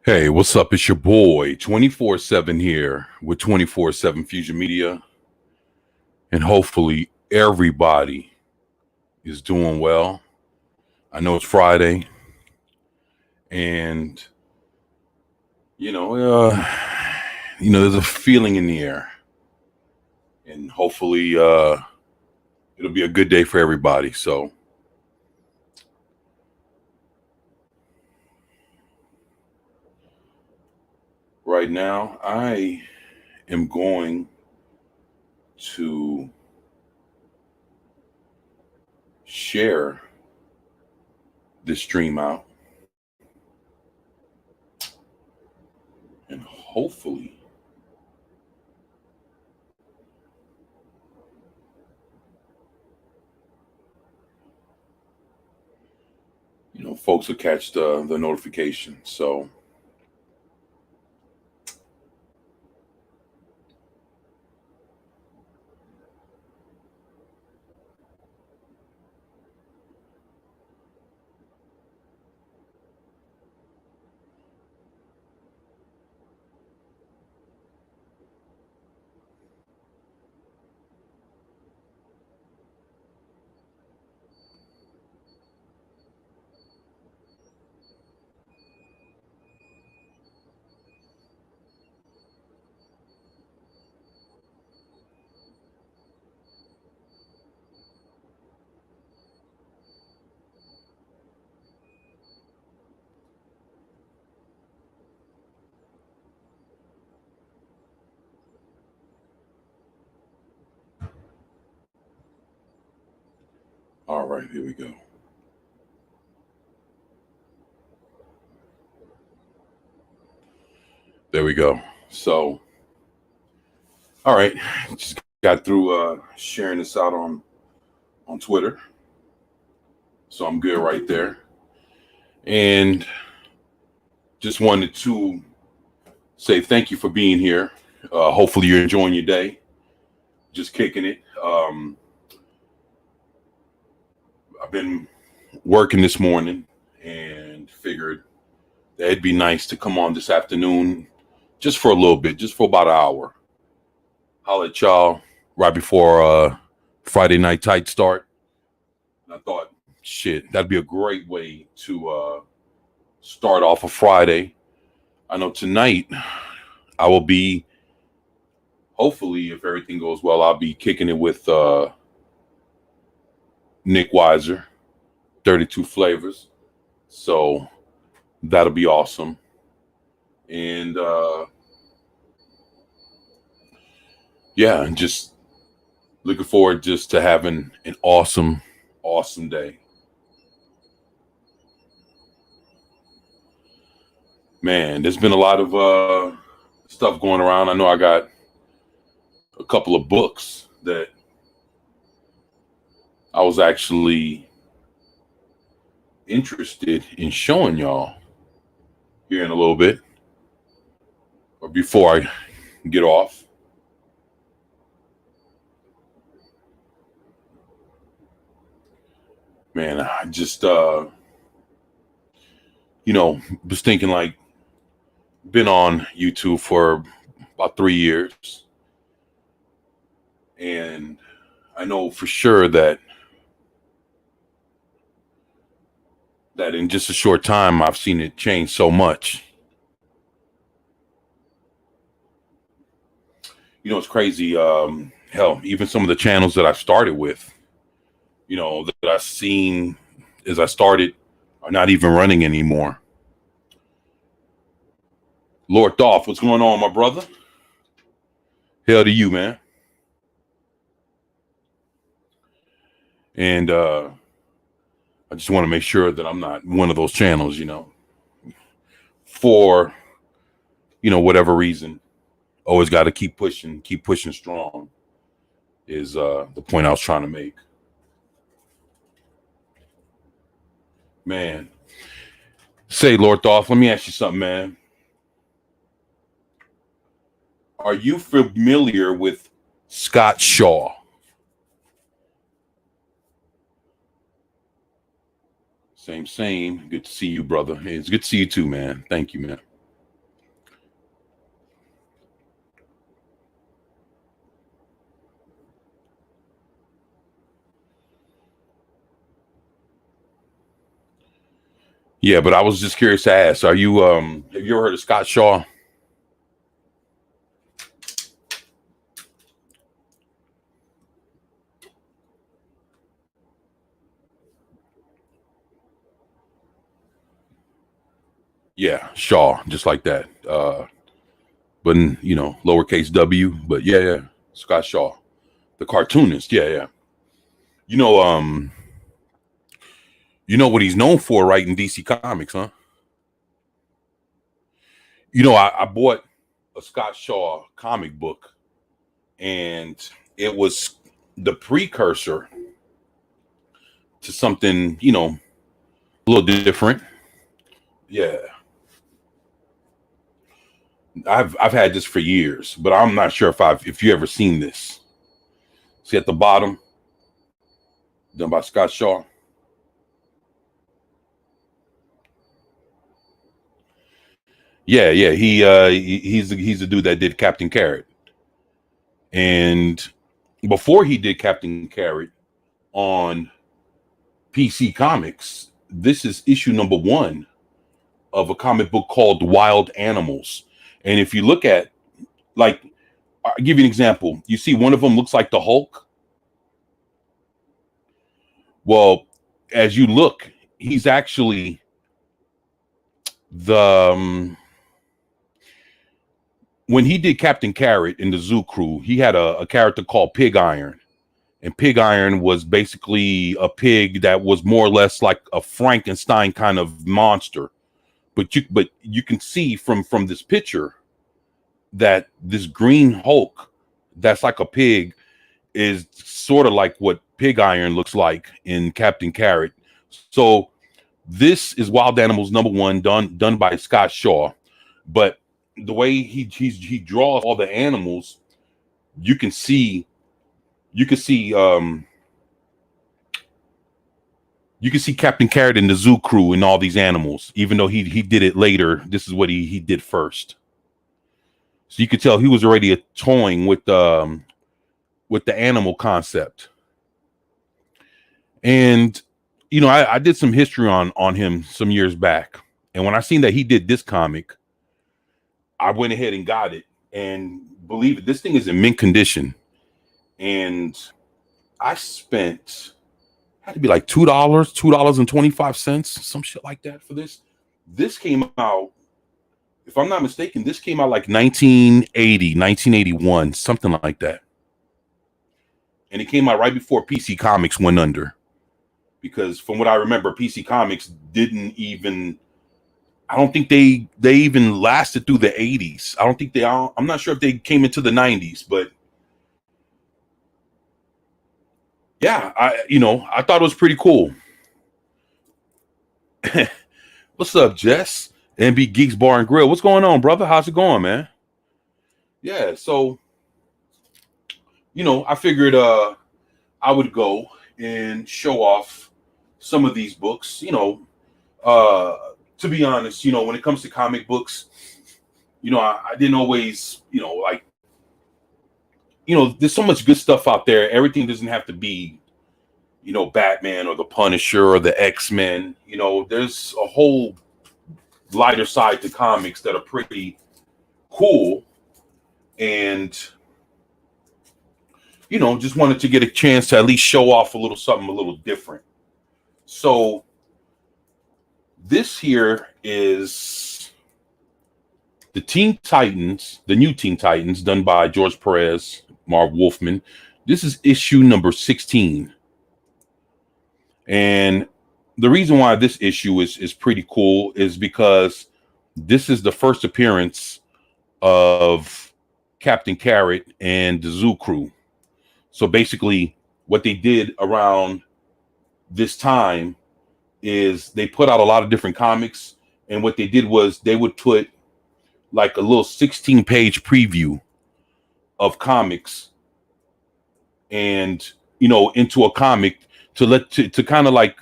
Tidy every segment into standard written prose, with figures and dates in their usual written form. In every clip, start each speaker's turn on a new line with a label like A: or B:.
A: Hey, what's up? It's your boy 24/7 here with 24/7 Fusion Media, and hopefully everybody is doing well. I know it's Friday, and you know, uh, there's a feeling in the air, and hopefully, it'll be a good day for everybody. So, right now, I am going to share this stream out, and hopefully, folks will catch the notification. So, all right, here we go. There we go. So, all right, just got through sharing this out on Twitter, so I'm good right there. And just wanted to say thank you for being here. Hopefully, you're enjoying your day. Just kicking it. I've been working this morning and figured that it'd be nice to come on this afternoon, just for a little bit, just for about an hour. Holler at y'all right before Friday night tight start. And I thought, shit, that'd be a great way to start off a Friday. I know tonight I will be, hopefully, if everything goes well, I'll be kicking it with Nick Weiser, 32 Flavors. So that'll be awesome. And yeah, and just looking forward just to having an awesome, awesome day. Man, there's been a lot of stuff going around. I know I got a couple of books that I was actually interested in showing y'all here in a little bit, or before I get off. Man, I just was thinking, like, been on YouTube for about 3 years, and I know for sure that in just a short time I've seen it change so much. It's crazy. Hell, even some of the channels that I started with, that I seen as I started, are not even running anymore. Lord Dolph, what's going on, my brother? Hell to you, man. And I just want to make sure that I'm not one of those channels, for whatever reason. Always got to keep pushing strong is the point I was trying to make. Man, say, Lord Dolph, let me ask you something, man. Are you familiar with Scott Shaw? Same. Good to see you, brother. Hey, it's good to see you too, man. Thank you, man. Yeah, but I was just curious to ask, are you have you ever heard of Scott Shaw? Yeah, Shaw, just like that. But lowercase W, but yeah, Scott Shaw, the cartoonist. Yeah. You know, you know what he's known for, right, in DC Comics, huh? I bought a Scott Shaw comic book, and it was the precursor to something, a little different. Yeah, I've had this for years, but I'm not sure if you ever seen this. See at the bottom, done by Scott Shaw. Yeah. He's the dude that did Captain Carrot, and before he did Captain Carrot on PC Comics, this is issue number one of a comic book called Wild Animals. And if you look at, like, I'll give you an example. You see one of them looks like the Hulk. Well, as you look, he's actually the when he did Captain Carrot in the Zoo Crew, he had a character called Pig Iron. And Pig Iron was basically a pig that was more or less like a Frankenstein kind of monster. But you can see from this picture that this green Hulk that's like a pig is sort of like what Pig Iron looks like in Captain Carrot. So this is Wild Animals number one, done by Scott Shaw. But the way he draws all the animals, you can see you can see you can see Captain Carrot and the Zoo Crew and all these animals. Even though he did it later, this is what he did first. So you could tell he was already toying with the animal concept. And I did some history on him some years back. And when I seen that he did this comic, I went ahead and got it. And believe it, this thing is in mint condition. And I spent had to be like $2.25, some shit like that for this. This came out, if I'm not mistaken, this came out like 1980, 1981, something like that. And it came out right before PC Comics went under. Because from what I remember, PC Comics didn't even, I don't think they even lasted through the 80s. I'm not sure if they came into the 90s, but yeah, I thought it was pretty cool. What's up, Jess? NB Geeks Bar and Grill. What's going on, brother? How's it going, man? Yeah, so I figured I would go and show off some of these books. To be honest, when it comes to comic books, I didn't always, there's so much good stuff out there. Everything doesn't have to be, Batman or the Punisher or the X-Men. There's a whole lighter side to comics that are pretty cool. And, just wanted to get a chance to at least show off a little something a little different. So this here is the Teen Titans, the new Teen Titans, done by George Perez, Marv Wolfman. This is issue number 16. And the reason why this issue is pretty cool is because this is the first appearance of Captain Carrot and the Zoo Crew. So basically, what they did around this time is they put out a lot of different comics. And what they did was they would put like a little 16-page preview of comics and, into a comic to kind of like,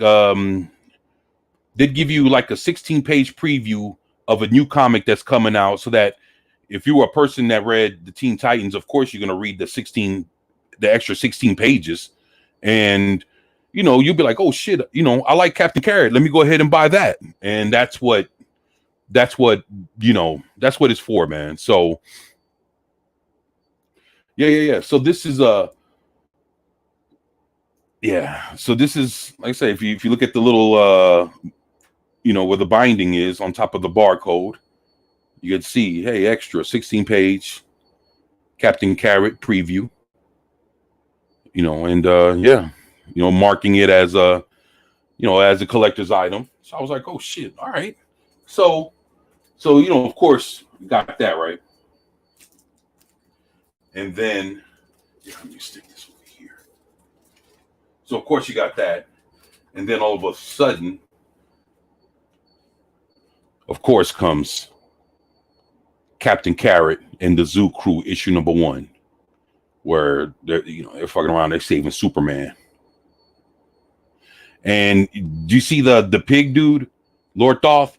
A: they'd give you like a 16-page preview of a new comic that's coming out, so that if you were a person that read the Teen Titans, of course, you're going to read the extra 16 pages. And you'll be like, oh shit, I like Captain Carrot. Let me go ahead and buy that. And that's what it's for, man. So yeah. So this is So this is, like I say, if you look at the little where the binding is on top of the barcode, you can see, hey, extra 16-page Captain Carrot preview. And marking it as a collector's item. So I was like, oh shit, all right. So of course, got that right. And then let me stick this over here. So of course you got that. And then all of a sudden, of course, comes Captain Carrot and the Zoo Crew issue number 1, where they're fucking around, they're saving Superman. And do you see the pig dude, Lord Thoth?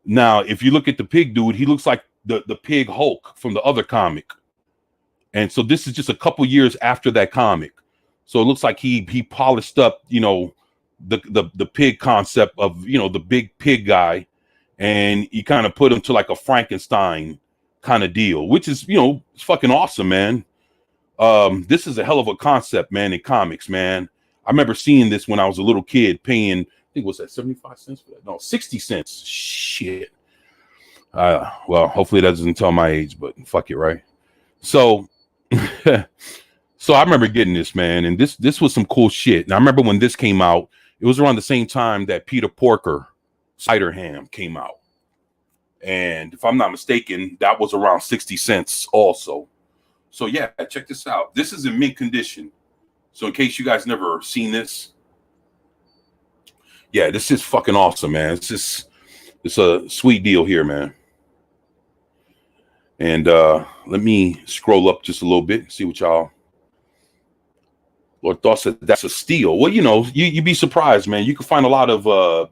A: Now, if you look at the pig dude, he looks like the pig Hulk from the other comic. And so this is just a couple years after that comic. So it looks like he polished up, the pig concept of, the big pig guy, and he kind of put him to like a Frankenstein kind of deal, which is, it's fucking awesome, man. This is a hell of a concept, man, in comics, man. I remember seeing this when I was a little kid, paying, I think, was that 75 cents for that? No, 60 cents. Shit. Well, hopefully that doesn't tell my age, but fuck it, right? So, so I remember getting this, man, and this was some cool shit. And I remember when this came out, it was around the same time that Peter Porker Cider-Ham came out. And if I'm not mistaken, that was around 60 cents also. So yeah, check this out. This is in mint condition. So in case you guys never seen this, yeah, this is fucking awesome, man. It's a sweet deal here, man. And let me scroll up just a little bit and see what y'all. Lord Thoth said that's a steal. Well, you'd be surprised, man. You can find a lot of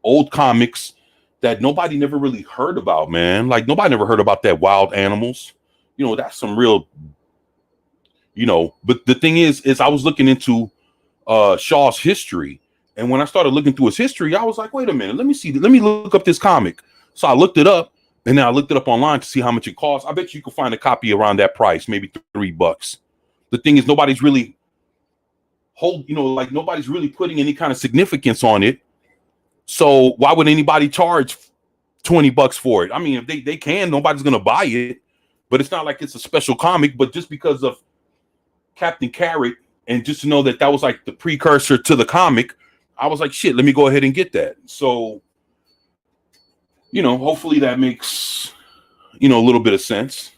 A: old comics that nobody never really heard about, man. Like nobody never heard about that Wild Animals. That's some real, but the thing is I was looking into Shaw's history. And when I started looking through his history, I was like, wait a minute, let me look up this comic. So I looked it up, and then I looked it up online to see how much it costs. I bet you could find a copy around that price, maybe $3. The thing is, nobody's really nobody's really putting any kind of significance on it. So why would anybody charge $20 for it? I mean, if they can, nobody's gonna buy it. But it's not like it's a special comic, but just because of Captain Carrot, and just to know that was like the precursor to the comic, I was like, shit, let me go ahead and get that. So, hopefully that makes, a little bit of sense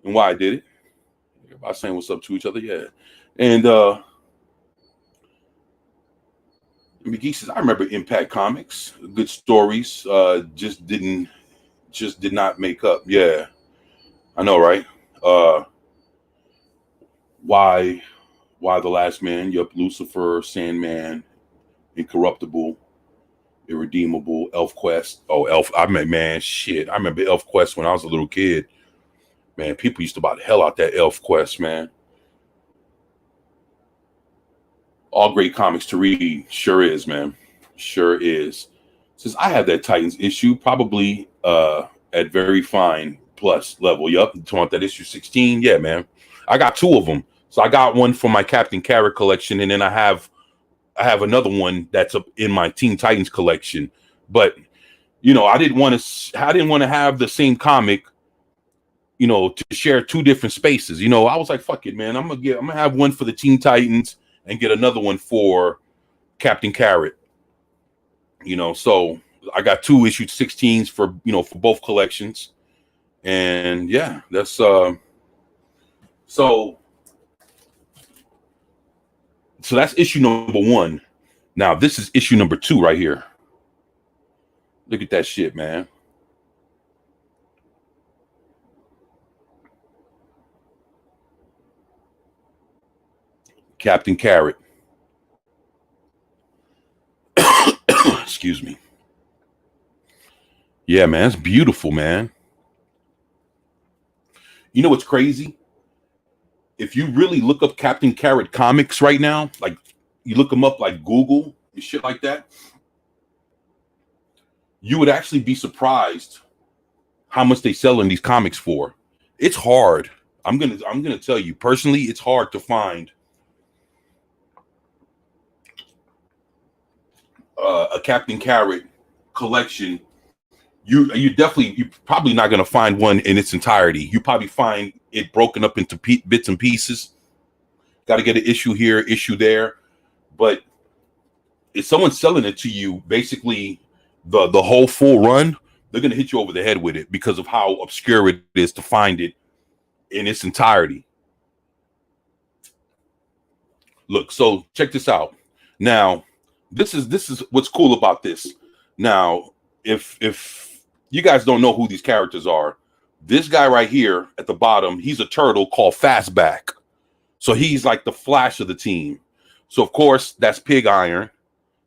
A: and why I did it. Everybody saying what's up to each other, yeah. And McGee says, I remember Impact Comics, good stories, just did not make up. Yeah. I know, right? Why the Last Man? Yup, Lucifer, Sandman, Incorruptible, Irredeemable, Elf Quest. Oh, I remember Elf Quest when I was a little kid. Man, people used to buy the hell out that Elf Quest, man. All great comics to read. Sure is, man. Sure is. Says I have that Titans issue, probably at very fine plus level. Yup, talking about that issue 16. Yeah, man. I got 2 of them. So I got one for my Captain Carrot collection, and then I have another one that's up in my Teen Titans collection. But I didn't want to have the same comic, to share 2 different spaces. I was like, fuck it, man. I'm gonna have one for the Teen Titans and get another one for Captain Carrot. So I got 2 issued 16s for both collections. And yeah, that's so that's issue number 1. Now this is issue number 2 right here. Look at that shit, man. Captain Carrot. Excuse me. Yeah, man, it's beautiful, man. You know what's crazy if you really look up Captain Carrot comics right now, like you look them up like Google and shit like that, you would actually be surprised how much they sell in these comics for. It's hard. I'm gonna tell you personally, it's hard to find a Captain Carrot collection. You're probably not gonna find one in its entirety. You probably find it broken up into bits and pieces. Got to get an issue here, issue there, but if someone's selling it to you, basically the whole full run, they're gonna hit you over the head with it because of how obscure it is to find it in its entirety. Look, so check this out. Now, this is what's cool about this. Now, if you guys don't know who these characters are, this guy right here at the bottom, he's a turtle called Fastback. So he's like the Flash of the team. So of course, that's Pig Iron.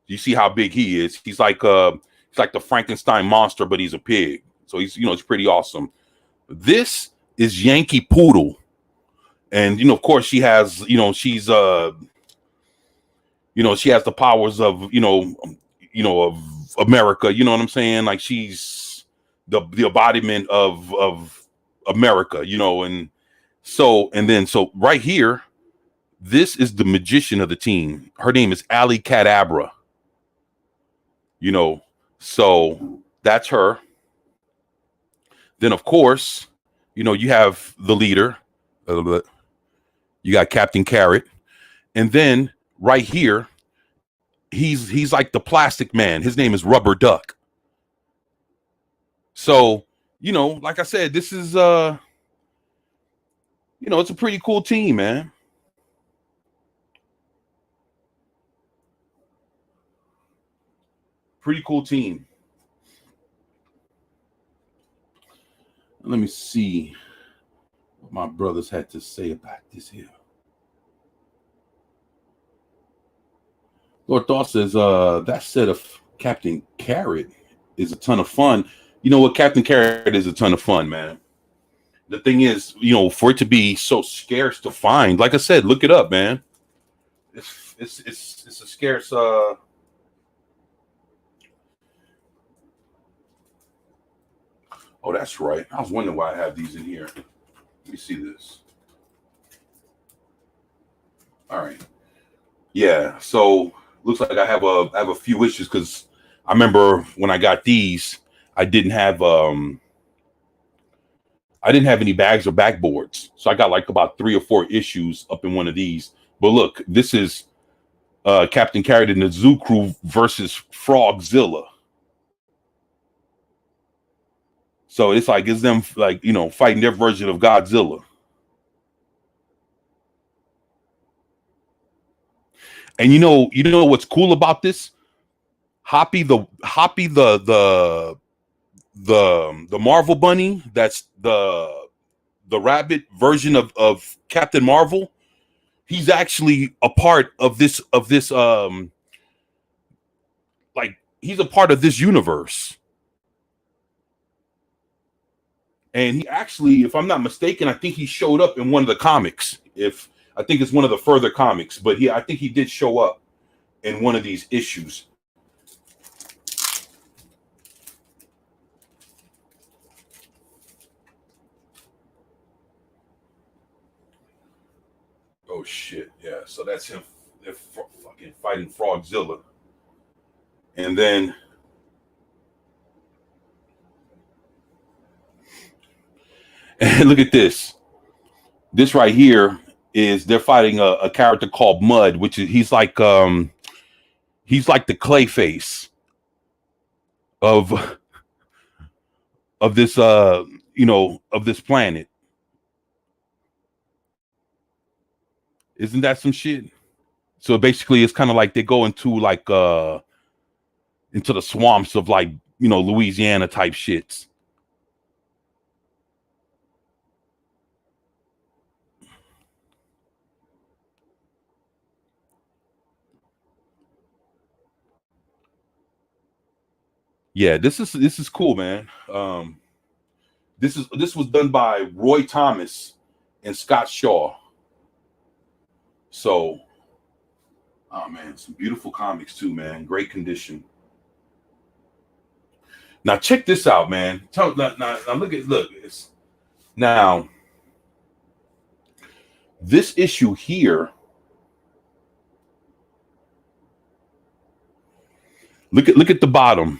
A: You see how big he is. He's like the Frankenstein monster, but he's a pig. So he's, it's pretty awesome. This is Yankee Poodle. And of course she has, she's she has the powers of, of America, you know what I'm saying? Like she's the embodiment of America, and so right here, this is the magician of the team. Her name is Ali Cadabra. So that's her. Then of course, you have the leader. You got Captain Carrot, and then right here, he's like the plastic man. His name is Rubber Duck. So like I said, this is it's a pretty cool team, man. Pretty cool team. Let me see what my brothers had to say about this here. Lord Thought says, that set of Captain Carrot is a ton of fun. You know what? Captain Carrot is a ton of fun, man. The thing is, for it to be so scarce to find, like I said, look it up, man. It's a scarce Oh, that's right. I was wondering why I have these in here. Let me see this. All right. Yeah. So looks like I have a few issues because I remember when I got these, I didn't have any bags or backboards. So I got like about 3 or 4 issues up in one of these. But look, this is Captain Carrot and the Zoo Crew versus Frogzilla. So it's them like, fighting their version of Godzilla. And you know what's cool about this? Hoppy the Marvel Bunny, that's the rabbit version of Captain Marvel. He's actually a part of this like he's a part of this universe. And he actually, if I'm not mistaken, I think he showed up in one of the comics. I think it's one of the further comics, but I think he did show up in one of these issues. Oh shit, yeah. So that's him. They're fucking fighting Frogzilla, and then look at this. This right here is they're fighting a character called Mud, which is he's like the Clayface of this of this planet. Isn't that some shit? So basically, it's kind of like they go into like into the swamps of like Louisiana type shits. Yeah, this is cool, man. This was done by Roy Thomas and Scott Shaw. So, oh man, some beautiful comics too, man. Great condition. Now check this out, man. Now look. Now this issue here. Look at the bottom.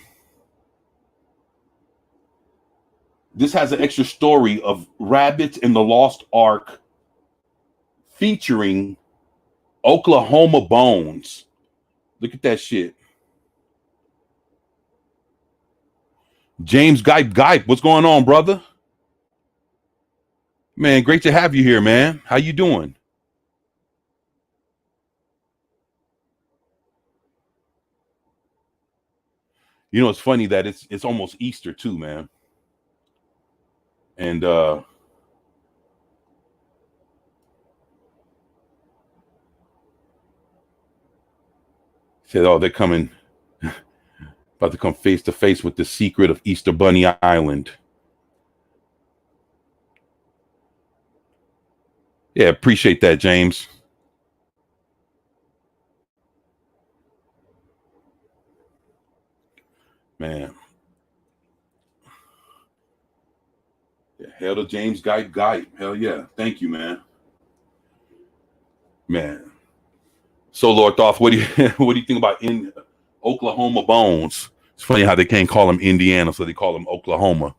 A: This has an extra story of Rabbits in the Lost Ark featuring Oklahoma Bones. Look at that shit. James Gype, what's going on, brother? Man, great to have you here, man. How you doing? You know, it's funny that it's almost Easter too, man. And said, oh, they're coming, about to come face to face with the secret of Easter Bunny Island. Yeah, appreciate that, James. Man. Yeah, hell to James Gype. Hell yeah. Thank you, man. Man. So Lord Thoth, what do you what do you think about in Oklahoma Bones? It's funny how they can't call him Indiana, so they call him Oklahoma.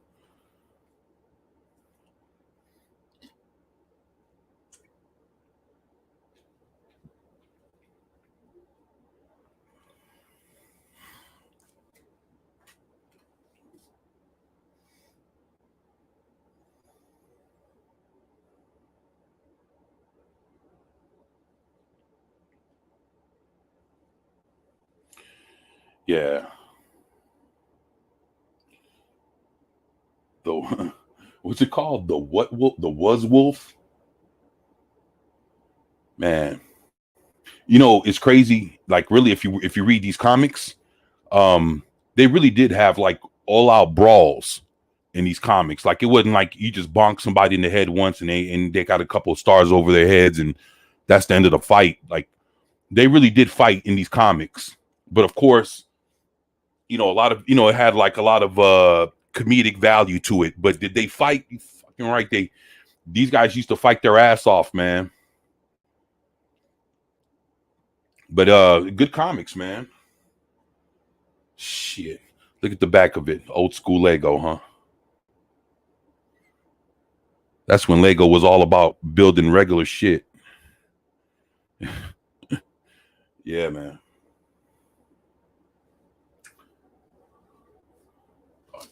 A: Yeah. The what's it called? The what wolf? The was wolf? Man. You know, it's crazy. Like really, if you read these comics, they really did have like all out brawls in these comics. Like it wasn't like you just bonk somebody in the head once and they got a couple of stars over their heads and that's the end of the fight. Like they really did fight in these comics. But of course, you know, a lot of it had like a lot of comedic value to it. But did they fight? You fucking right. These guys used to fight their ass off, man. But good comics, man. Shit. Look at the back of it. Old school Lego, huh? That's when Lego was all about building regular shit. Yeah, man.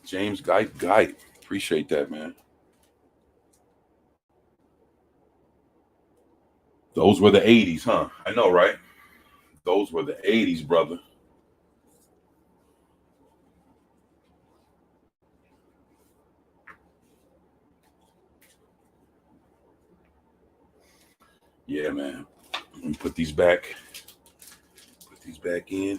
A: James Gype. Appreciate that, man. Those were the 80s, huh? I know, right? Those were the 80s, brother. Yeah, man. Let me put these back. Put these back in.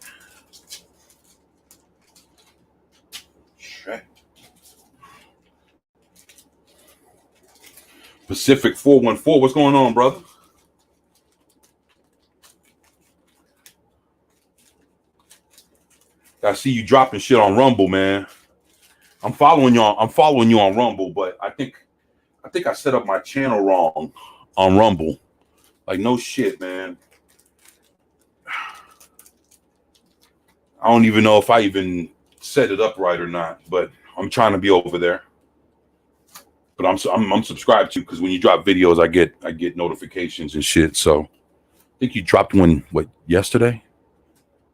A: Pacific 414. What's going on, brother? I see you dropping shit on Rumble, man. I'm following you on Rumble, but I think I set up my channel wrong on Rumble. Like no shit, man. I don't even know if I even set it up right or not, but I'm trying to be over there. But I'm subscribed to because when you drop videos, I get notifications and shit. So I think you dropped one yesterday,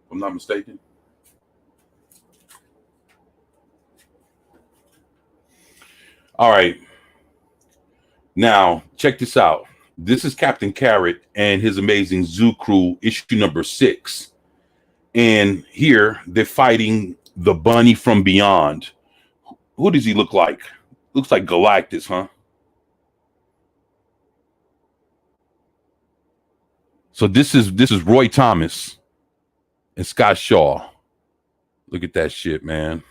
A: if I'm not mistaken. All right. Now, check this out. This is Captain Carrot and his amazing Zoo Crew, issue number 6. And here they're fighting the bunny from beyond. Who does he look like? Looks like Galactus, huh? So this is Roy Thomas and Scott Shaw. Look at that shit, man.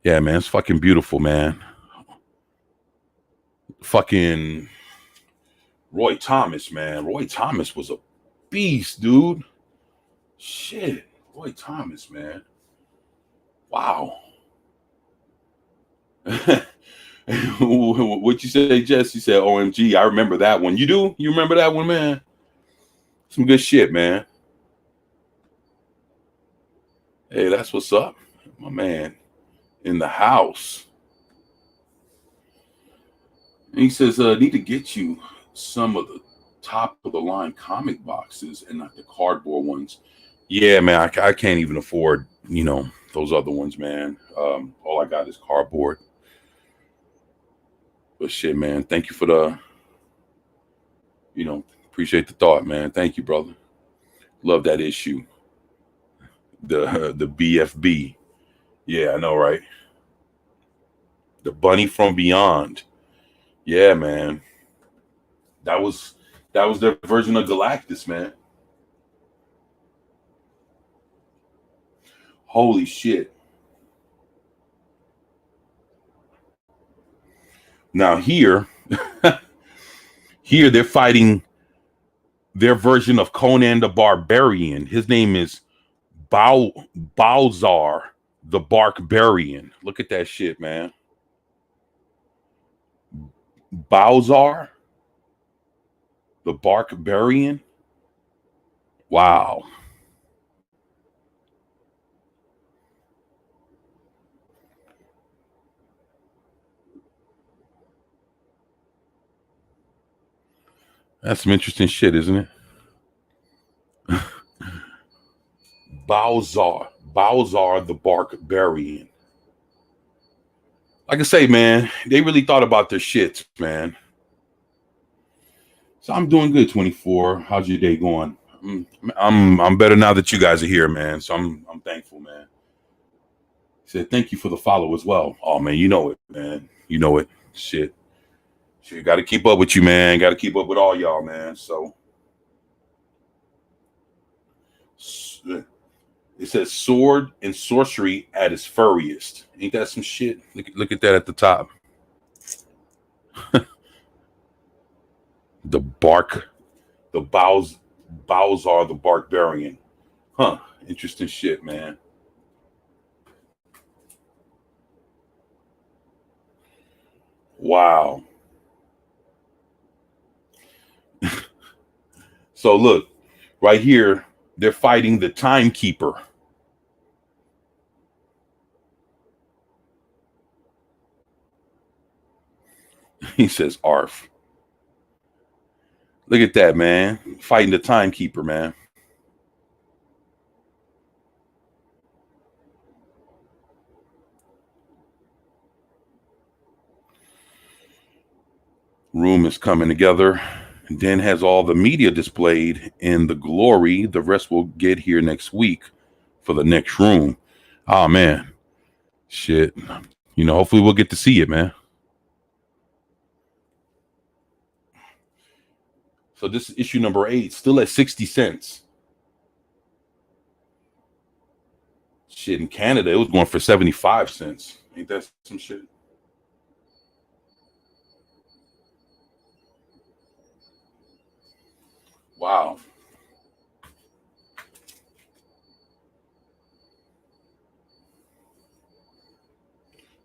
A: Yeah, man, it's fucking beautiful, man. Fucking Roy Thomas, man. Roy Thomas was a beast, dude. Shit. Roy Thomas, man. Wow. What you say, Jess? You said OMG. I remember that one. You do? You remember that one, man? Some good shit, man. Hey, that's what's up. My man in the house. And he says, need to get you some of the top of the line comic boxes and not the cardboard ones. Yeah, man, I can't even afford, those other ones, man. All I got is cardboard. But shit, man, thank you for appreciate the thought, man. Thank you, brother. Love that issue. The BFB. Yeah, I know, right? The Bunny from Beyond. Yeah, man. That was their version of Galactus, man. Holy shit. Now here they're fighting their version of Conan the Barbarian. His name is Balzar the Barbarian. Look at that shit, man. Balzar the Barbarian. Wow. That's some interesting shit, isn't it? Balzar the Barbarian. Like I say, man, they really thought about their shits, man. So I'm doing good, 24. How's your day going? I'm better now that you guys are here, man. So I'm thankful, man. He said thank you for the follow as well. Oh man, you know it, man. You know it. Shit. Got to keep up with you, man. Got to keep up with all y'all, man. So it says sword and sorcery at its furriest. Ain't that some shit? Look at that at the top. The Balzar the Barbarian. Huh. Interesting shit, man. Wow. So look, right here, they're fighting the timekeeper. He says ARF. Look at that, man. Fighting the timekeeper, man. Room is coming together. And then has all the media displayed in the glory. The rest will get here next week for the next room. Oh man. Shit. Hopefully we'll get to see it, man. So this is issue number 8, still at 60 cents. Shit, in Canada, it was going for 75 cents. Ain't that some shit? Wow.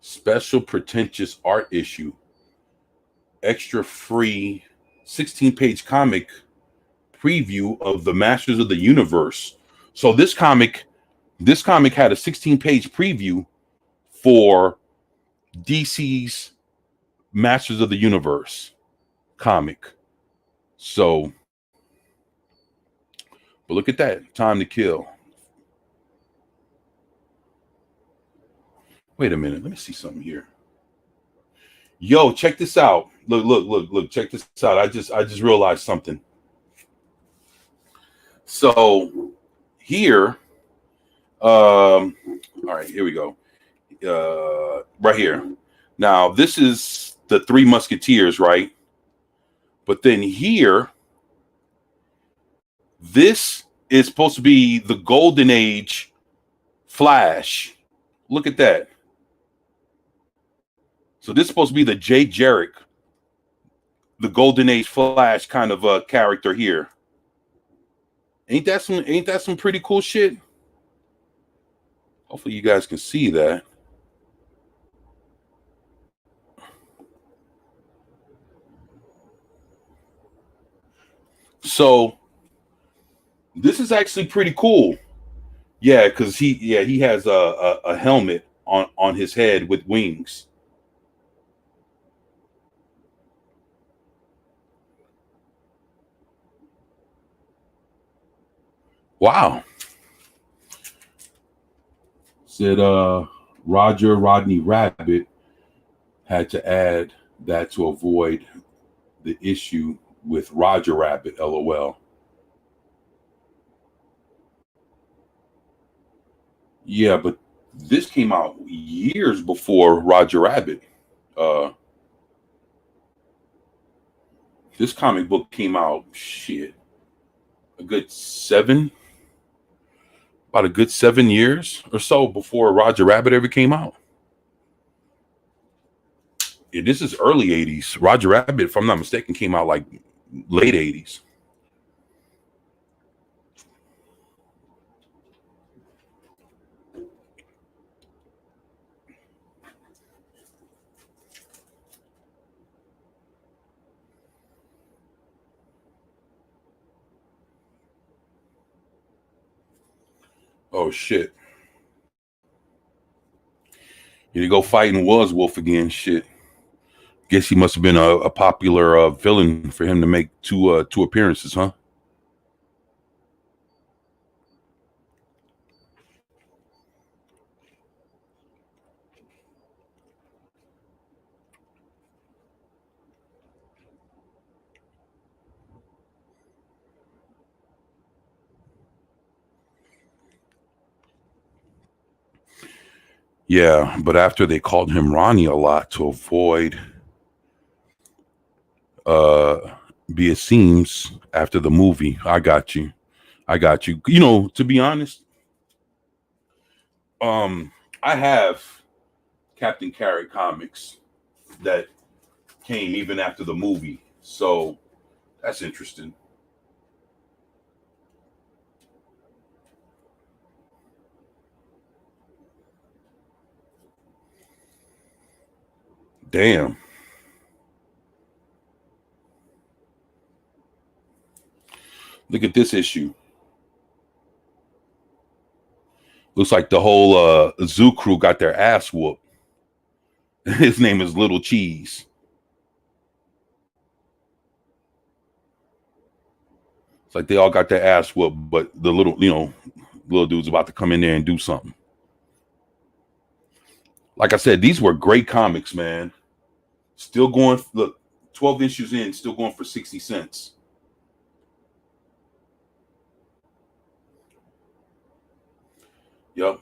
A: Special pretentious art issue. Extra free 16-page comic preview of the Masters of the Universe. So this comic had a 16-page preview for DC's Masters of the Universe comic. So, but look at that. Time to Kill. Wait a minute. Let me see something here. Yo, check this out. Look. Check this out. I just realized something. So here, all right, here we go. Right here. Now, this is the Three Musketeers, right? But then here, this is supposed to be the Golden Age Flash. Look at that. So this is supposed to be the Jay Jarrett, the Golden Age Flash kind of character here. Ain't that some pretty cool shit? Hopefully you guys can see that. So this is actually pretty cool. Yeah, because he has a helmet on his head with wings. Wow. Said Roger Rodney Rabbit had to add that to avoid the issue with Roger Rabbit, LOL. Yeah, but this came out years before Roger Rabbit. This comic book came out a good 7 years or so before Roger Rabbit ever came out. Yeah, this is early 80s. Roger Rabbit, if I'm not mistaken, came out like late 80s. Oh shit. Here you go fighting was Wolf again. Shit. Guess he must have been a popular villain for him to make two appearances, huh? Yeah, but after they called him Ronnie a lot to avoid be it seems after the movie. I got you. You know, to be honest, I have Captain Carrot comics that came even after the movie. So that's interesting. Damn. Look at this issue. Looks like the whole zoo crew got their ass whooped. His name is Little Cheese. It's like they all got their ass whooped, but the little dude's about to come in there and do something. Like I said, these were great comics, man. Still going. Look, 12 issues in, still going for 60 cents. Yep.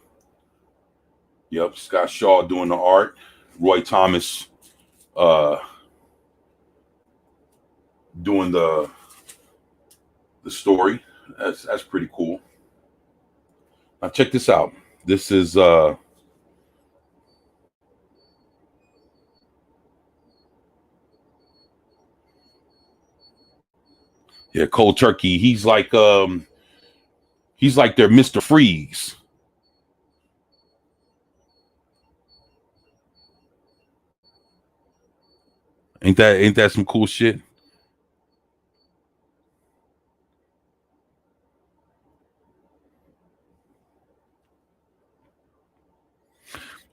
A: Yep. Scott Shaw doing the art. Roy Thomas doing the story. That's pretty cool. Now check this out. This is Cold Turkey. He's like their Mr. Freeze. Ain't that some cool shit?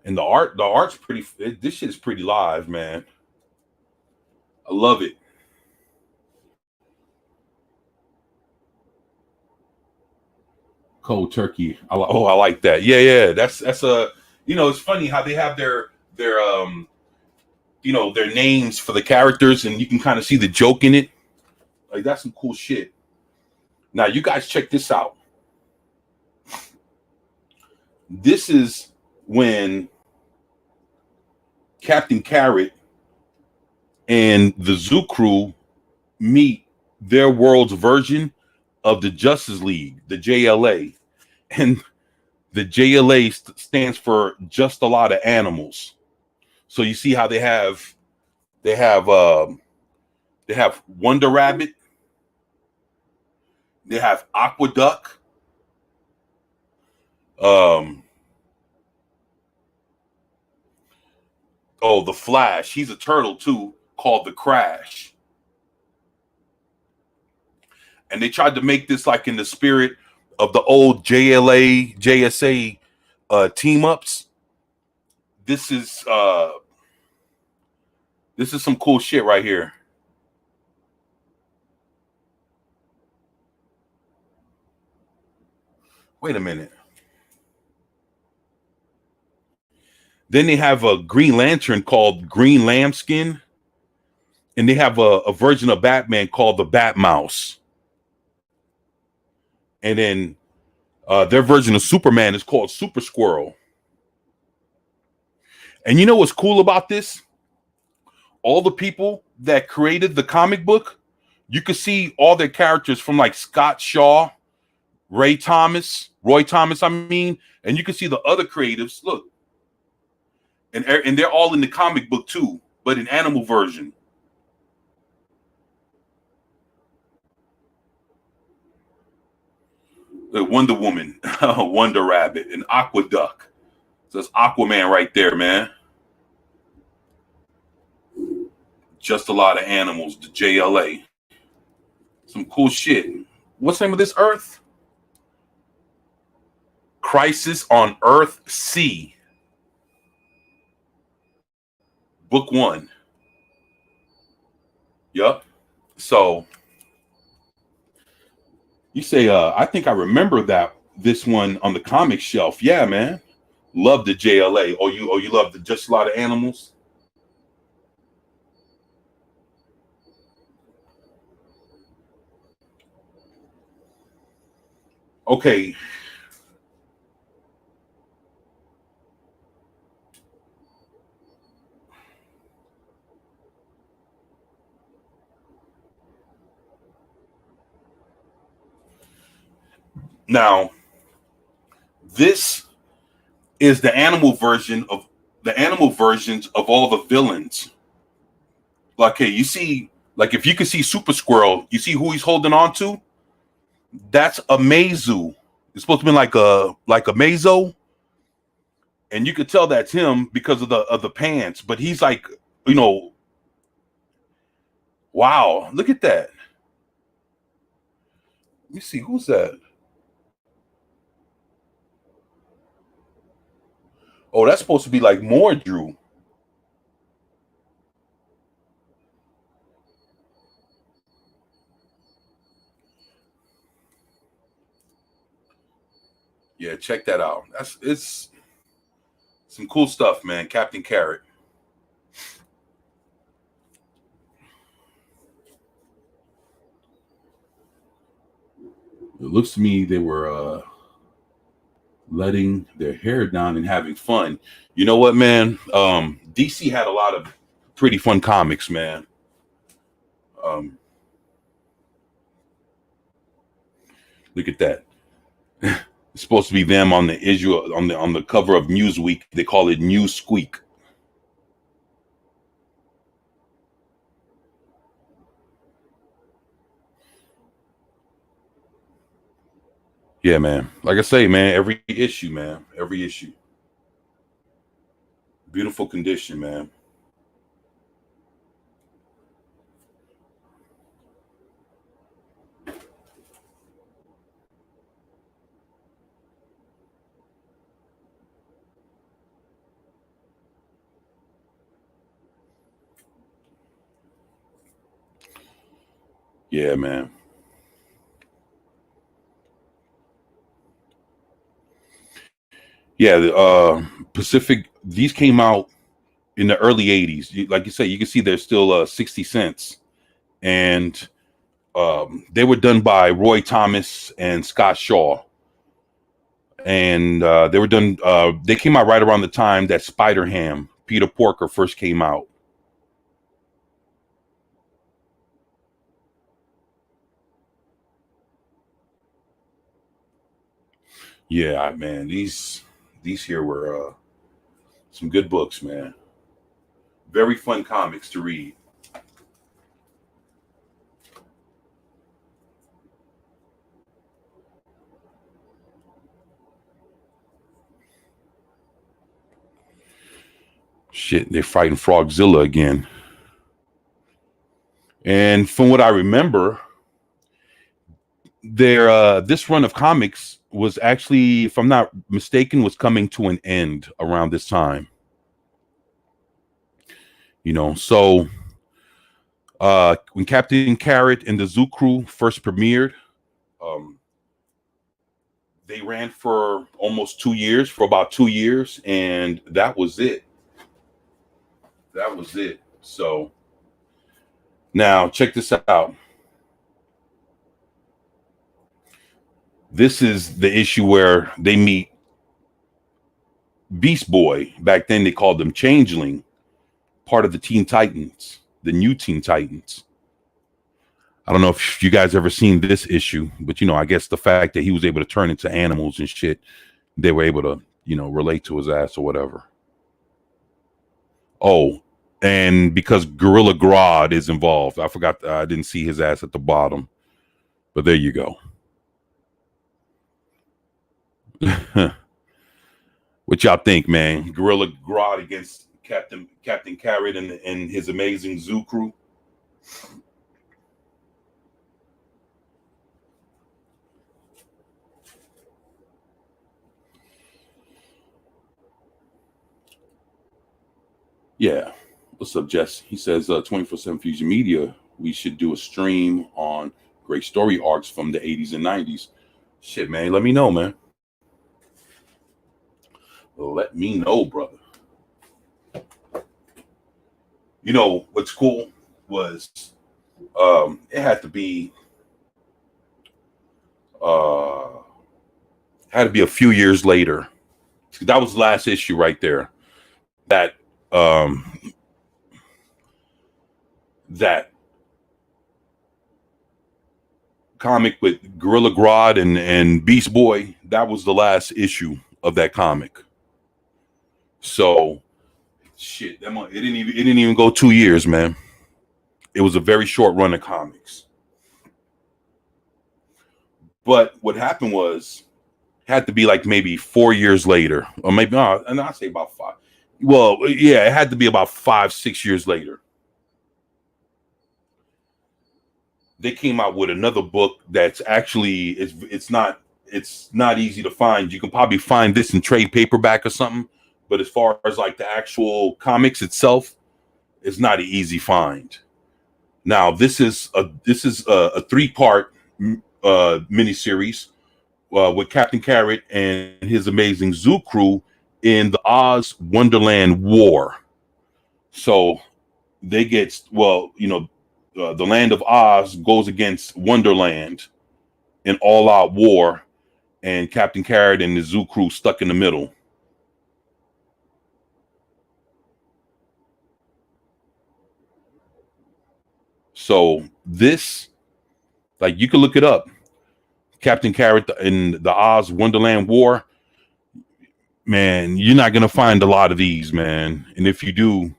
A: And the art's pretty. This shit is pretty live, man. I love it. Cold Turkey. I like that. Yeah. That's a. It's funny how they have their names for the characters, and you can kind of see the joke in it. Like that's some cool shit. Now you guys check this out. This is when Captain Carrot and the Zoo Crew meet their world's version of the Justice League, the JLA. And the JLA stands for Just a Lot of Animals. So you see how they have um they have Wonder Rabbit, they have Aqueduct, um oh, the Flash, he's a turtle too, called the Crash. And they tried to make this like in the spirit of the old JLA, JSA team ups. This is this is some cool shit right here. Wait a minute. Then they have a Green Lantern called Green Lambskin, and they have a version of Batman called the Bat Mouse. And then their version of Superman is called Super Squirrel. And you know what's cool about this? All the people that created the comic book, you could see all their characters from like Scott Shaw, Roy Thomas, I mean, and you can see the other creatives. Look, and they're all in the comic book too, but in animal version. Look, Wonder Woman, Wonder Rabbit, and Aqueduct. So that's Aquaman right there, man. Just a lot of animals, the JLA. Some cool shit. What's the name of this Earth? Crisis on Earth C. Book 1. Yup. So you say, I think I remember that this one on the comic shelf. Yeah, man. Love the JLA. You love the Just a Lot of Animals? Okay. Now, this is the animal versions of all the villains. Like, hey, you see, like if you can see Super Squirrel, you see who he's holding on to? That's a Mazu. It's supposed to be like a Mazo, and you could tell that's him because of the pants. But he's like, you know, wow, look at that. Let me see, who's that? Oh, that's supposed to be like Mordru. Yeah, check that out. It's some cool stuff, man. Captain Carrot. It looks to me they were letting their hair down and having fun. You know what, man? DC had a lot of pretty fun comics, man. Um, Look at that. It's supposed to be them on the Israel on the cover of Newsweek. They call it News Squeak. Yeah, man. Like I say, man, every issue, man. Every issue. Beautiful condition, man. Yeah, man. Yeah, the Pacific, these came out in the early 80s. Like you say, you can see they're still 60 cents. And they were done by Roy Thomas and Scott Shaw. And they were done, they came out right around the time that Spider Ham, Peter Porker, first came out. Yeah, man, these here were some good books, man. Very fun comics to read. Shit, they're fighting Frogzilla again. And from what I remember, this run of comics was actually, if I'm not mistaken, was coming to an end around this time. So when Captain Carrot and the Zoo Crew first premiered, they ran for almost 2 years, for about 2 years, and that was it. So now check this out. This is the issue where they meet Beast Boy. Back then they called him Changeling, part of the Teen Titans, the new Teen Titans. I don't know if you guys ever seen this issue, but I guess the fact that he was able to turn into animals and shit, they were able to, relate to his ass or whatever. Oh, and because Gorilla Grodd is involved, I forgot, I didn't see his ass at the bottom, but there you go. What y'all think, man? Gorilla Grodd against Captain Carrot and his amazing Zoo Crew. Yeah. What's up, Jess? He says 24/7 Fusion Media, we should do a stream on great story arcs from the 80s and 90s. Shit, man. Let me know, man. Let me know, brother. What's cool was it had to be a few years later. That was the last issue right there. That comic with Gorilla Grodd and Beast Boy, that was the last issue of that comic. So shit, it didn't even go 2 years, man. It was a very short run of comics. But what happened was, had to be like maybe 4 years later, or maybe and I'd say about 5. Well, yeah, it had to be about 5-6 years later. They came out with another book that's actually it's not easy to find. You can probably find this in trade paperback or something, but as far as like the actual comics itself, it's not an easy find. Now this is a 3-part miniseries with Captain Carrot and his amazing Zoo Crew in the Oz Wonderland War. So they get, the land of Oz goes against Wonderland in all-out war, and Captain Carrot and the Zoo Crew stuck in the middle. So this, like, you can look it up. Captain Carrot in the Oz Wonderland War. Man, you're not gonna find a lot of these, man. And if you do,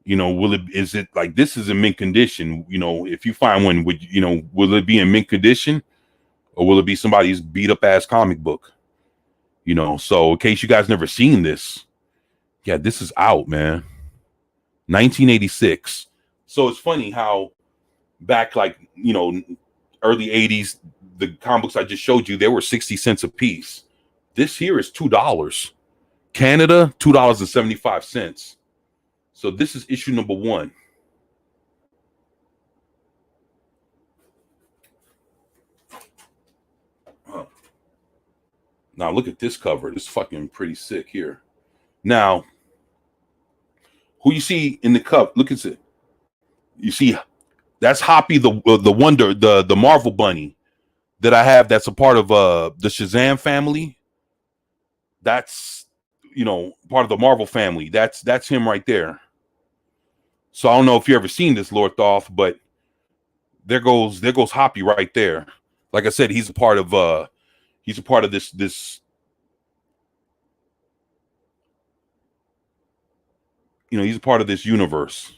A: is it like this is in mint condition? If you find one, will it be in mint condition, or will it be somebody's beat up ass comic book? So in case you guys never seen this, yeah, this is out, man. 1986. So it's funny how back, like, early 80s, the comic books I just showed you, they were 60 cents a piece. This here is $2. Canada, $2.75. So this is issue number 1. Now look at this cover. This is fucking pretty sick here. Now, who you see in the cup? Look at it. You see, that's Hoppy, the Wonder, the Marvel Bunny that I have. That's a part of the Shazam family. That's part of the Marvel family. That's him right there. So I don't know if you ever seen this, Lord Thoth, but there goes Hoppy right there. Like I said, he's a part of this. he's a part of this universe.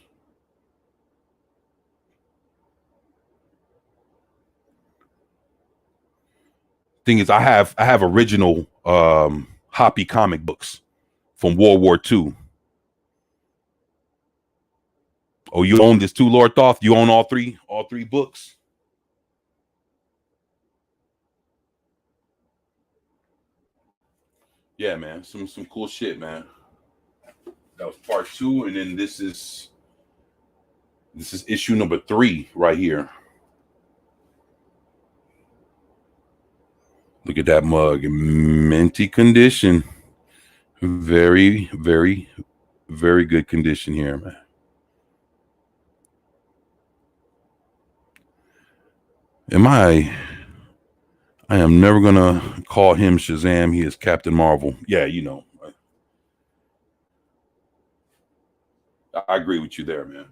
A: Thing is, I have original Hoppy comic books from World War II. Oh, you own this too, Lord Thoth? You own all three books? Yeah, man. Some cool shit, man. That was part 2, and then this is issue number 3 right here. Look at that mug in minty condition. Very, very, very good condition here, man. I am never gonna call him Shazam. He is Captain Marvel. Yeah, I agree with you there, man.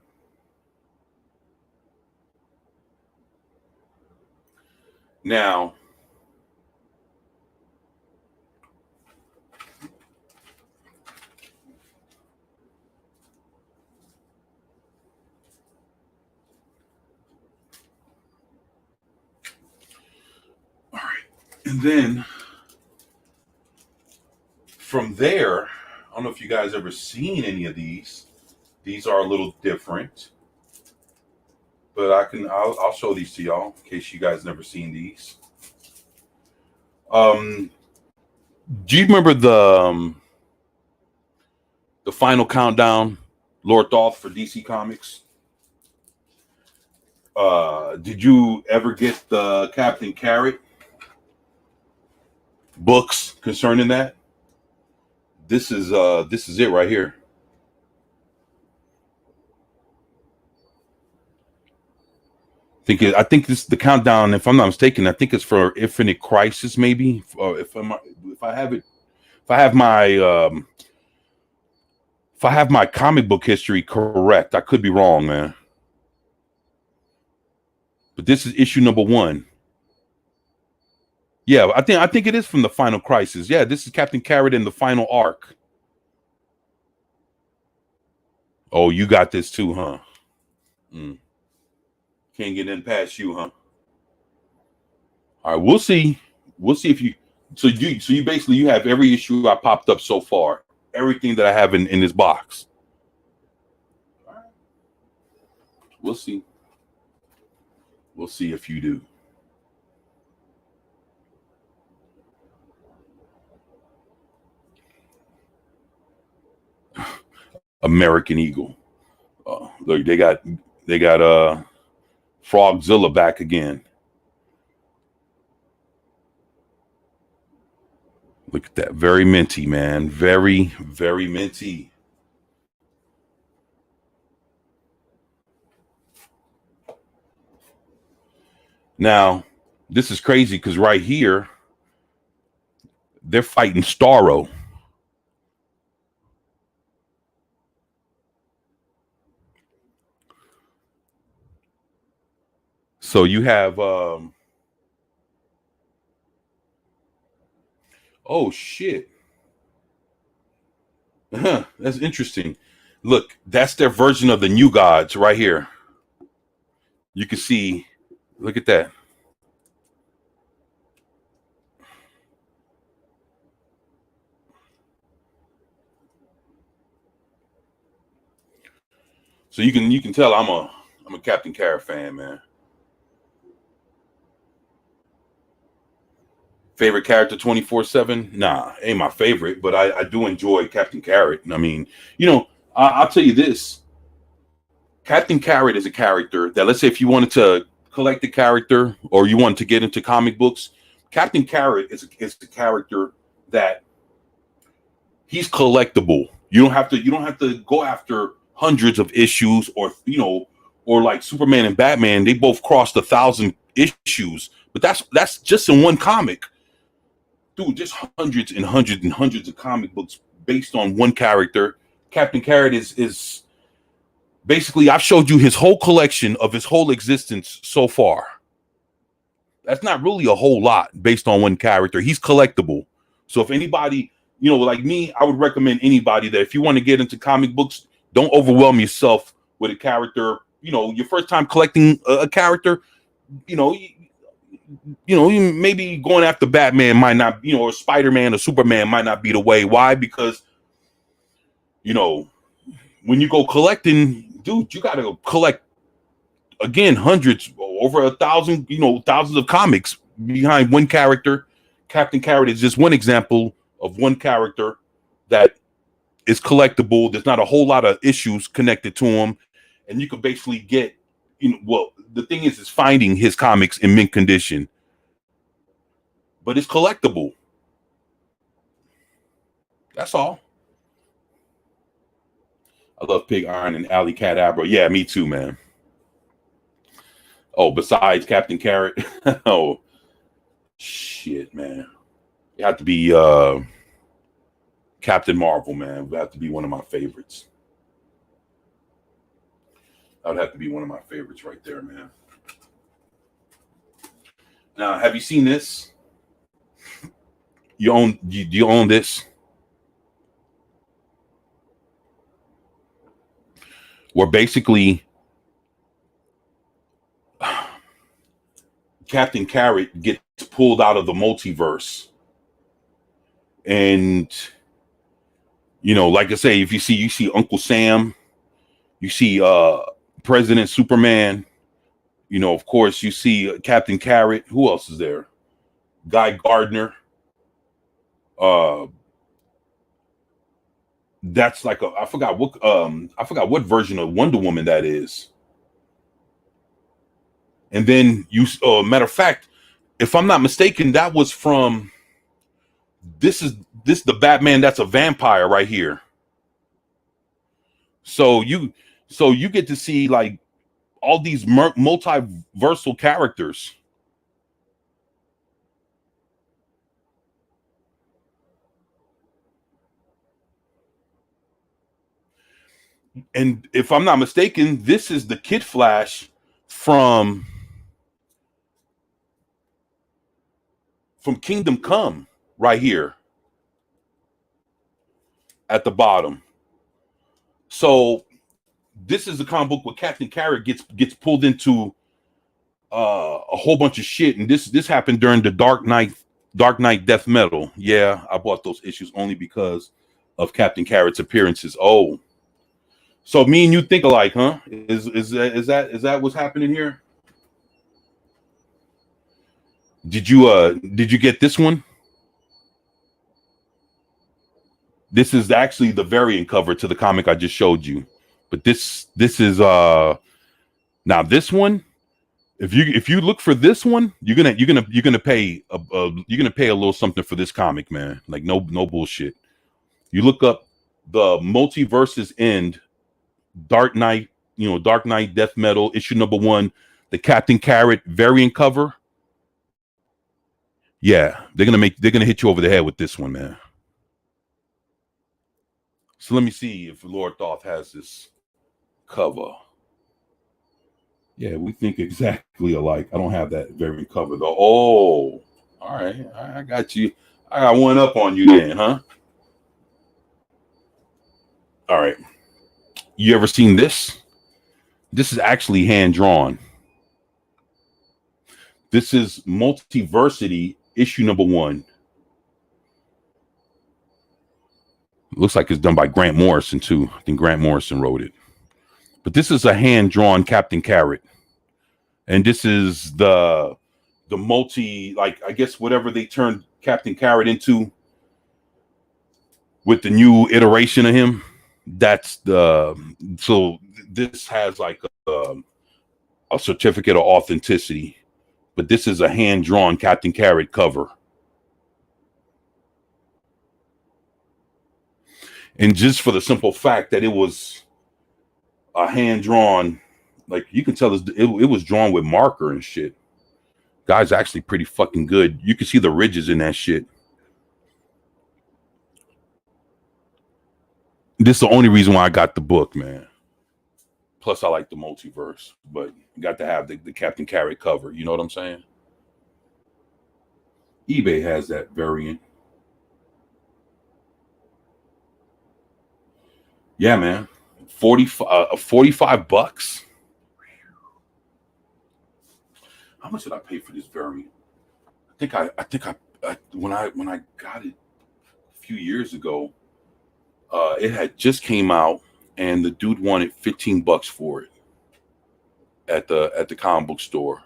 A: Now, all right, and then from there, I don't know if you guys ever seen any of these. These are a little different, but I'll show these to y'all in case you guys never seen these. Do you remember the final countdown, Lord Thoth, for DC Comics? Did you ever get the Captain Carrot books concerning that? This is it right here. I think this is the countdown. If I'm not mistaken, I think it's for Infinite Crisis, maybe. If I have my comic book history correct, I could be wrong, man. But this is issue number 1. Yeah, I think it is from the Final Crisis. Yeah, this is Captain Carrot in the final arc. Oh, you got this too, huh? Can't get in past you, huh? All right, we'll see. We'll see if you. So you basically you have every issue I popped up so far. Everything that I have in this box. All right. We'll see. We'll see if you do. American Eagle. Look, they got Frogzilla back again. Look at that. Very minty, man. Very, very minty. Now, this is crazy because right here, they're fighting Starro. So you have oh shit. That's interesting. Look, that's their version of the New Gods right here. You can see, look at that. So you can tell I'm a Captain Carrot fan, man. Favorite character 24/7? Nah, ain't my favorite, but I do enjoy Captain Carrot. I mean, I'll tell you this. Captain Carrot is a character that, let's say if you wanted to collect the character or you wanted to get into comic books, Captain Carrot is a character that he's collectible. You don't have to go after hundreds of issues or like Superman and Batman, they both crossed 1,000 issues, but that's just in one comic. Dude, just hundreds and hundreds and hundreds of comic books based on one character. Captain Carrot is basically, I've showed you his whole collection of his whole existence so far. That's not really a whole lot based on one character. He's collectible. So if anybody, like me, I would recommend anybody that if you want to get into comic books, Don't overwhelm yourself with a character. You know, your first time collecting a character, you know, you maybe going after Batman might not, or Spider-Man or Superman might not be the way. Why? Because, you know, when you go collecting, dude, you got to collect again, hundreds, over 1,000, thousands of comics behind one character. Captain Carrot is just one example of one character that is collectible. There's not a whole lot of issues connected to him, and you can basically get, well, the thing is finding his comics in mint condition, but it's collectible. That's all. I love Pig Iron and Alley Cadabra. Yeah, me too, man. Oh, besides Captain Carrot, oh shit, man, it had to be Captain Marvel, man. It would have to be one of my favorites. That would have to be one of my favorites right there, man. Now, have you seen this? Do you own this? Where basically Captain Carrot gets pulled out of the multiverse, and like I say, if you see Uncle Sam, you see President Superman, of course you see Captain Carrot. Who else is there? Guy Gardner. That's like I forgot what version of Wonder Woman that is. And then matter of fact, if I'm not mistaken, that was from this the Batman that's a vampire right here. So you get to see like all these multiversal characters. And if I'm not mistaken, this is the Kid Flash from Kingdom Come right here at the bottom. So this is a comic book where Captain Carrot gets pulled into a whole bunch of shit, and this happened during the Dark Knight Death Metal. Yeah, I bought those issues only because of Captain Carrot's appearances. Oh, so me and you think alike, huh? Is that what's happening here? Did you get this one? This is actually the variant cover to the comic I just showed you. But this is now this one, if you look for this one, you're gonna pay a little something for this comic, man. Like no bullshit. You look up the Multiverses End, Dark Knight, Dark Knight Death Metal issue #1, the Captain Carrot variant cover. Yeah, they're gonna hit you over the head with this one, man. So let me see if Lord Thoth has this cover. Yeah, we think exactly alike. I don't have that variant cover though. Oh, all right, I got you. I got one up on you then, huh? All right. You ever seen this? This is actually hand drawn. This is Multiversity issue #1. Looks like it's done by Grant Morrison too. I think Grant Morrison wrote it. But this is a hand-drawn Captain Carrot. And this is the like I guess whatever they turned Captain Carrot into with the new iteration of him. That's so this has like a certificate of authenticity. But this is a hand-drawn Captain Carrot cover. And just for the simple fact that it was a hand-drawn, like you can tell it was drawn with marker and shit. Guy's actually pretty fucking good. You can see the ridges in that shit. This is the only reason why I got the book, man. Plus, I like the multiverse, but you got to have the Captain Carrot cover. You know what I'm saying? eBay has that variant. Yeah, man. $45. How much did I pay for this variant? When I got it a few years ago, it had just came out, and the dude wanted $15 for it at the comic book store.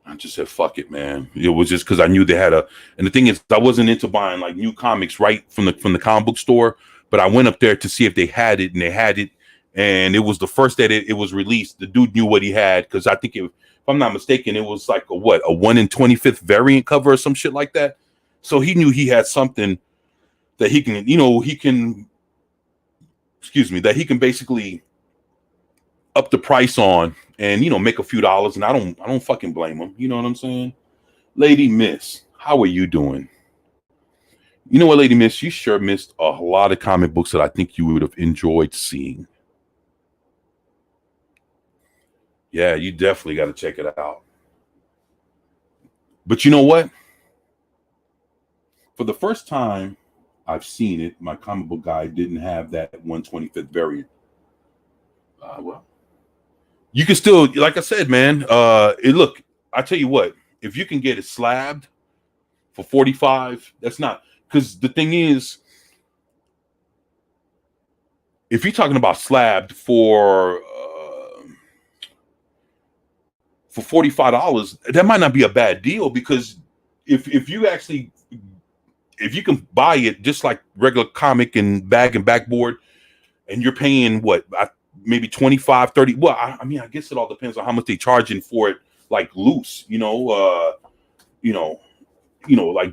A: I just said, fuck it, man. It was just because I knew they had and the thing is, I wasn't into buying like new comics right from the comic book store, but I went up there to see if they had it, and they had it. And it was the first that it was released. The dude knew what he had, because I think if I'm not mistaken, it was like a 1 in 25th variant cover or some shit like that. So he knew he had something that he can, that he can basically up the price on, and make a few dollars. And I don't fucking blame him. You know what I'm saying? Lady Miss, how are you doing? You know what, Lady Miss, you sure missed a lot of comic books that I think you would have enjoyed seeing. Yeah, you definitely got to check it out. But you know what? For the first time I've seen it, my comic book guy didn't have that 1/25th variant. Well, you can still, like I said, man, look, I tell you what, if you can get it slabbed for 45, that's not, because the thing is, if you're talking about slabbed for $45, that might not be a bad deal, because if you can buy it just like regular comic and bag and backboard, and you're paying what, maybe 25, 30. Well, I mean, I guess it all depends on how much they charging for it, like loose, like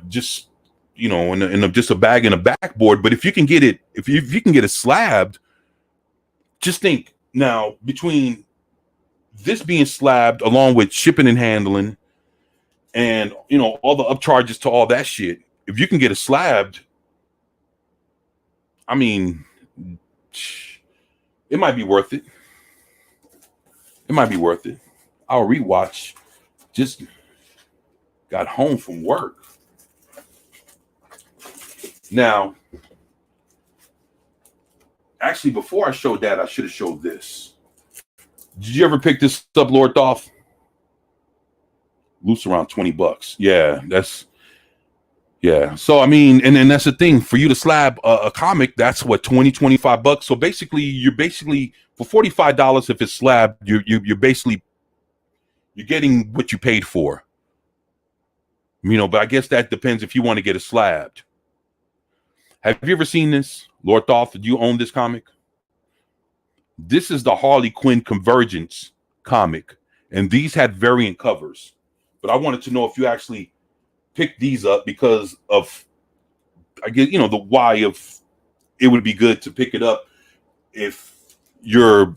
A: just, in just a bag and a backboard. But if you can get it, if you can get it slabbed, just think now, between this being slabbed along with shipping and handling and, all the upcharges to all that shit, if you can get it slabbed, I mean, it might be worth it. It might be worth it. I'll rewatch. Just got home from work. Now, actually, before I showed that, I should have showed this. Did you ever pick this up, Lord Thoth? Loose around $20. Yeah. So, I mean, and then that's the thing. For you to slab a comic, that's what, $20-25. So basically, you're for $45, if it's slabbed, you're getting what you paid for. But I guess that depends if you want to get it slabbed. Have you ever seen this, Lord Thoth? Do you own this comic? This is the Harley Quinn Convergence comic, and these had variant covers. But I wanted to know if you actually picked these up, because of, I guess, the why of it would be good to pick it up if you're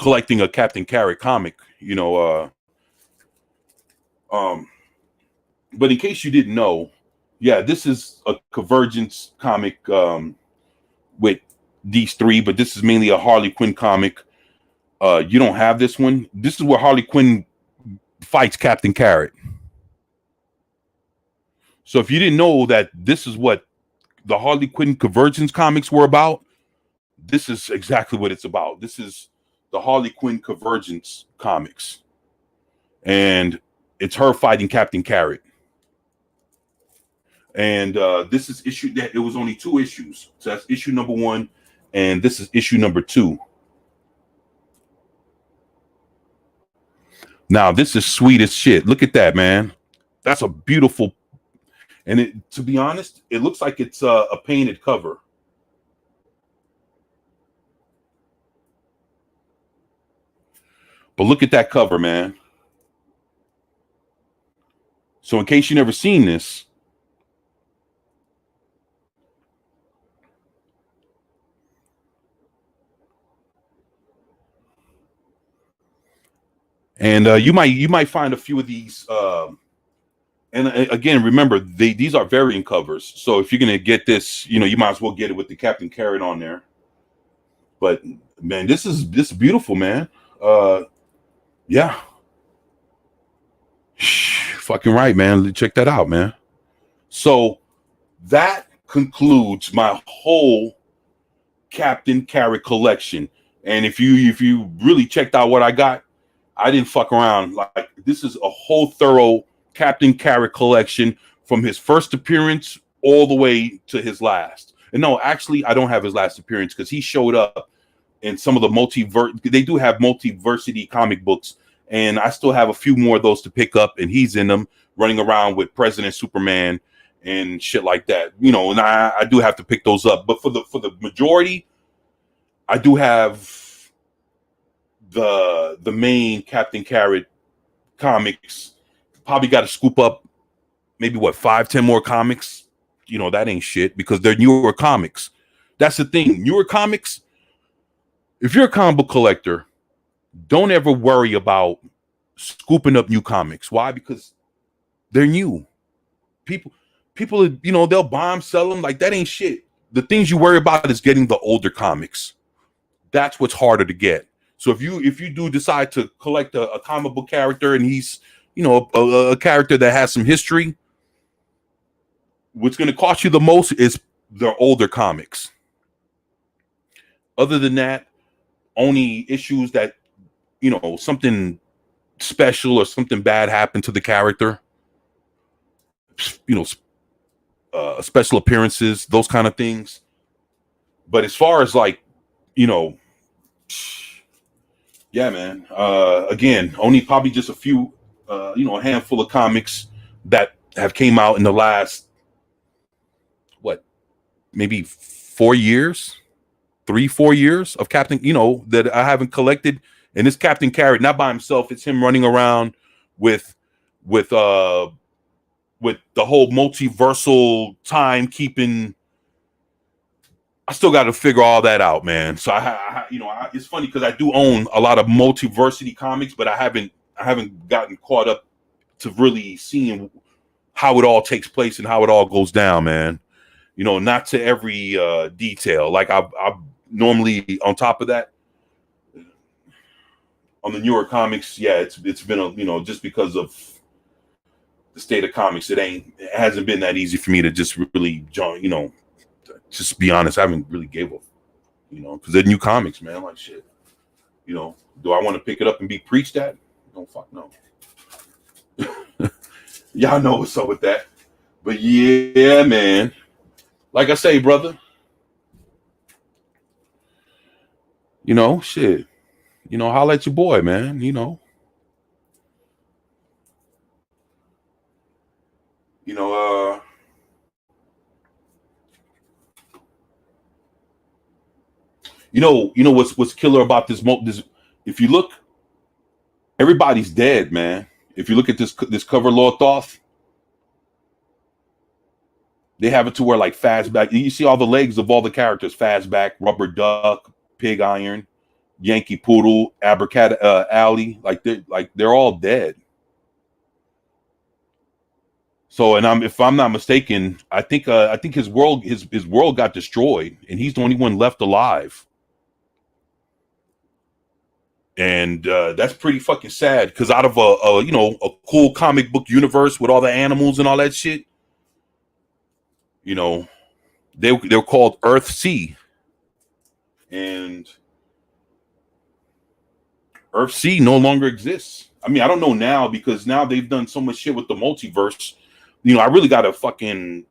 A: collecting a Captain Carrot comic, but in case you didn't know, yeah, this is a Convergence comic with these three, but this is mainly a Harley Quinn comic. You don't have this one. This is where Harley Quinn fights Captain Carrot. So if you didn't know that this is what the Harley Quinn Convergence comics were about, this is exactly what it's about. This is the Harley Quinn Convergence comics, and it's her fighting Captain Carrot. And this is issue that it was only 2 issues. So that's issue number 1, and this is issue number 2. Now this is sweet as shit. Look at that, man. That's a beautiful, and to be honest, it looks like it's a painted cover. But look at that cover, man. So in case you never seen this, and you might find a few of these. And again, remember, these are variant covers. So if you're gonna get this, you might as well get it with the Captain Carrot on there. But man, this is beautiful, man. Yeah. Fucking right, man. Check that out, man. So that concludes my whole Captain Carrot collection. And if you really checked out what I got, I didn't fuck around. Like, this is a whole thorough Captain Carrot collection from his first appearance all the way to his last. And no, actually, I don't have his last appearance because he showed up in some of the they do have multiversity comic books, and I still have a few more of those to pick up, and he's in them running around with President Superman and shit like that. You know, and I do have to pick those up. But for the majority, I do have the main Captain Carrot comics. Probably got to scoop up maybe 5-10 more comics. You know, that ain't shit because they're newer comics. That's the thing. Newer comics, if you're a comic book collector, don't ever worry about scooping up new comics. Why? Because they're new. People, you know, they'll buy them, sell them. Like, that ain't shit. The things you worry about is getting the older comics. That's what's harder to get. So if you do decide to collect a comic book character and he's, you know, a character that has some history, what's going to cost you the most is the older comics. Other than that, only issues that, you know, something special or something bad happened to the character, you know, special appearances, those kind of things. But as far as, like, you know, yeah, man. Again, only probably just a few, you know, a handful of comics that have came out in the last, maybe 4 years, 3-4 years of Captain, you know, that I haven't collected. And this Captain Carrot, not by himself, it's him running around with the whole multiversal timekeeping. I still got to figure all that out, man. So it's funny because I do own a lot of multiversity comics, but I haven't gotten caught up to really seeing how it all takes place and how it all goes down, man. You know, not to every detail. Like, I normally on top of that on the newer comics. Yeah, it's been a, you know, just because of the state of comics, it hasn't been that easy for me to just really, you know, just be honest. I haven't really gave up, you know, because they're new comics, man. Like, shit, you know, do I want to pick it up and be preached at? No, fuck no. Y'all know what's up with that. But yeah, man. Like I say, brother, you know, shit, you know, holla at your boy, man, you know. You know, what's killer about this? If you look, everybody's dead, man. If you look at this cover, Lord Thoth, they have it to where, like, Fastback. You see all the legs of all the characters: Fastback, Rubber Duck, Pig Iron, Yankee Poodle, Alley. Like, they're all dead. So, and if I'm not mistaken, I think his world got destroyed, and he's the only one left alive. And that's pretty fucking sad, because out of a cool comic book universe with all the animals and all that shit, you know, they're called Earthsea, and Earthsea no longer exists. I mean, I don't know now, because now they've done so much shit with the multiverse. You know, I really gotta fucking,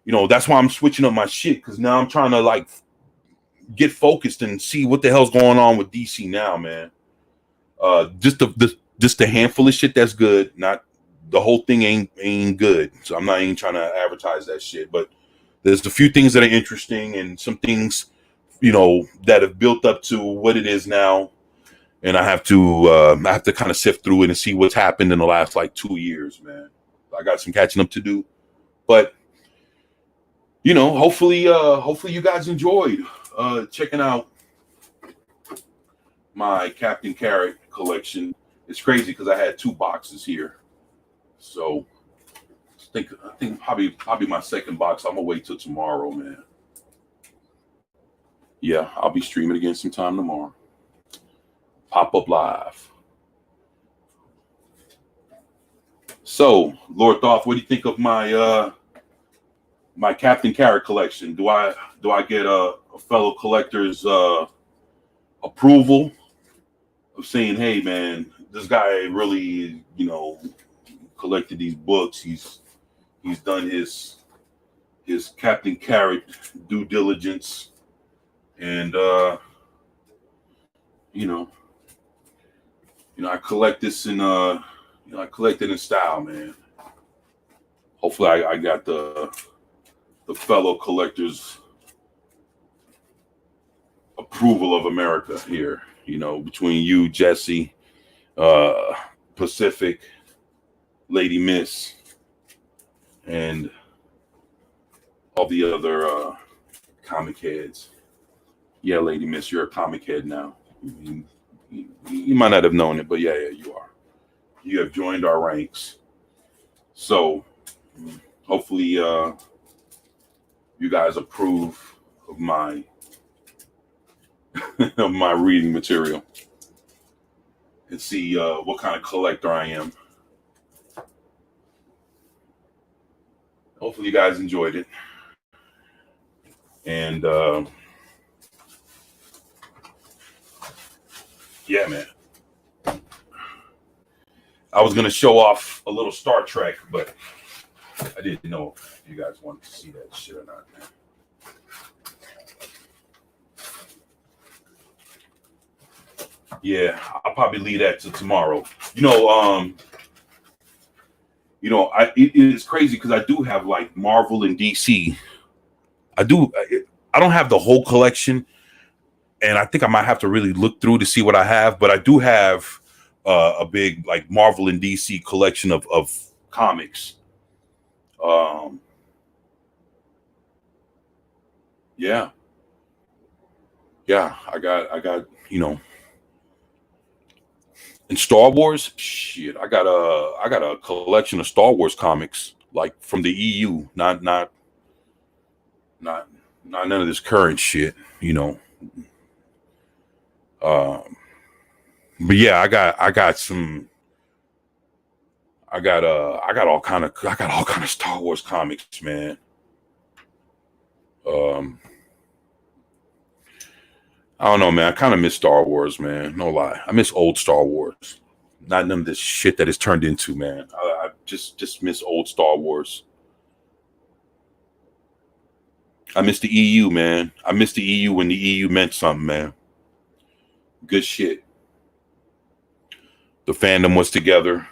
A: you know, that's why I'm switching up my shit, because now I'm trying to, like, get focused and see what the hell's going on with DC now, man. Just the handful of shit that's good, not the whole thing ain't good. So I'm not even trying to advertise that shit, but there's a few things that are interesting, and some things, you know, that have built up to what it is now. And I have to kind of sift through it and see what's happened in the last, like, 2 years, man. I got some catching up to do, but, you know, hopefully you guys enjoyed checking out my Captain Carrot collection. It's crazy because I had 2 boxes here, so I think probably my second box. I'm gonna wait till tomorrow, man. Yeah, I'll be streaming again sometime tomorrow. Pop up live. So, Lord Thoth, what do you think of my my Captain Carrot collection? Do I get a a fellow collector's approval of saying, "Hey, man, this guy really, collected these books. He's done his Captain Carrot due diligence, and you know, I collect this in I collect it in style, man. Hopefully, I got the fellow collectors' approval of America here. Between you, Jesse, Pacific, Lady Miss, and all the other comic heads. Yeah, Lady Miss, you're a comic head now. You might not have known it, but yeah, you are. You have joined our ranks. So hopefully you guys approve of my of my reading material and see what kind of collector I am. Hopefully you guys enjoyed it. And yeah, man. I was going to show off a little Star Trek, but I didn't know if you guys wanted to see that shit or not, man. Yeah, I'll probably leave that to tomorrow. It is crazy because I do have like Marvel and DC. I don't have the whole collection, and I think I might have to really look through to see what I have, but I do have a big like Marvel and DC collection of comics. Yeah, I got in Star Wars, shit, I got a collection of Star Wars comics like from the EU, not none of this current shit, But yeah, I got all kind of Star Wars comics, man. I don't know, man. I kind of miss Star Wars, man. No lie, I miss old Star Wars. Not none of this shit that it's turned into, man. I just miss old Star Wars. I miss the EU, man. I miss the EU when the EU meant something, man. Good shit. The fandom was together.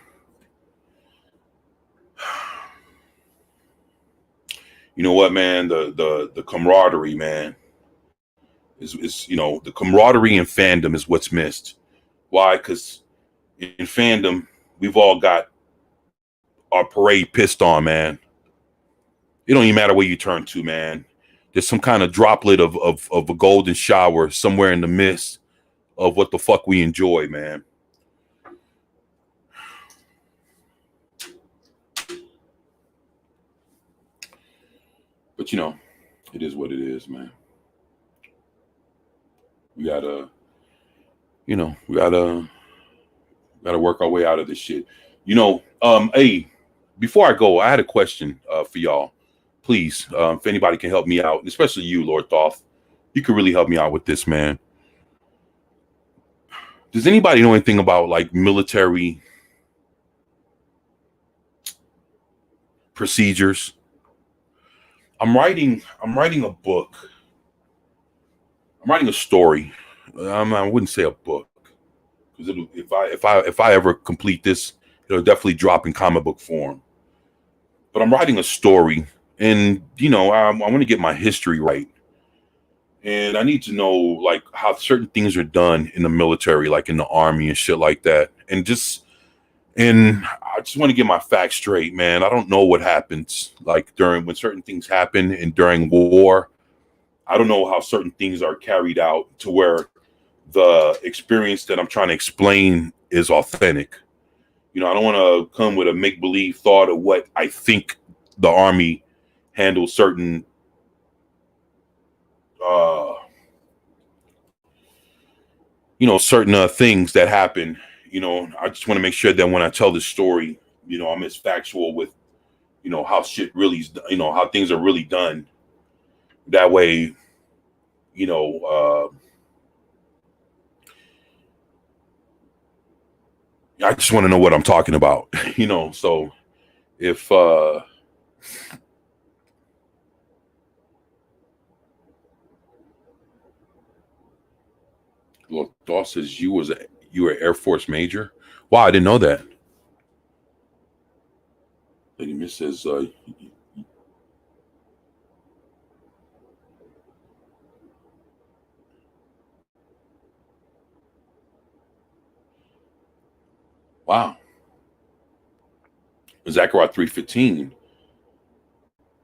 A: You know what, man? The camaraderie, man, is the camaraderie in fandom is what's missed. Why? Because in fandom, we've all got our parade pissed on, man. It don't even matter where you turn to, man. There's some kind of droplet of a golden shower somewhere in the midst of what the fuck we enjoy, man. But it is what it is, man. We gotta work our way out of this shit. Hey, before I go, I had a question for y'all. Please, if anybody can help me out, especially you, Lord Thoth, you could really help me out with this, man. Does anybody know anything about like military procedures? I'm writing a book. I'm writing a story. I wouldn't say a book, because if I ever complete this, it'll definitely drop in comic book form. But I'm writing a story, and I want to get my history right, and I need to know like how certain things are done in the military, like in the army and shit like that, and I just want to get my facts straight, man. I don't know what happens like when certain things happen and during war. I don't know how certain things are carried out to where the experience that I'm trying to explain is authentic. I don't want to come with a make-believe thought of what I think the Army handles certain certain things that happen. I just want to make sure that when I tell this story, I'm as factual with, how shit really is, how things are really done. That way, you know, I just want to know what I'm talking about, So if Lord Daw says you were Air Force major. Wow, I didn't know that. Lady Miss says wow. Zechariah 3:15.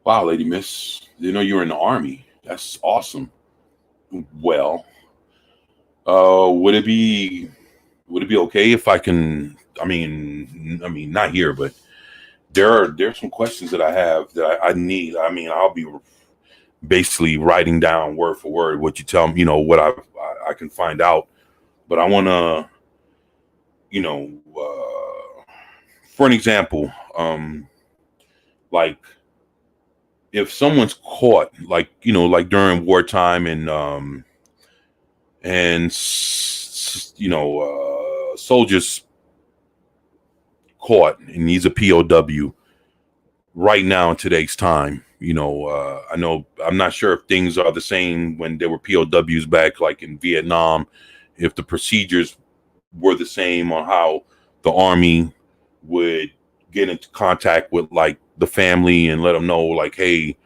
A: Wow, Lady Miss, you know you were in the Army. That's awesome. Well, would it be okay if I can? I mean, not here, but there's some questions that I have that I need. I mean, I'll be basically writing down word for word what you tell me. What I can find out, but I want to, you know, for an example, like if someone's caught, like during wartime and soldiers caught and he's a POW right now in today's time. I know I'm not sure if things are the same when there were POWs back like in Vietnam, if the procedures were the same on how the Army would get into contact with like the family and let them know like, hey,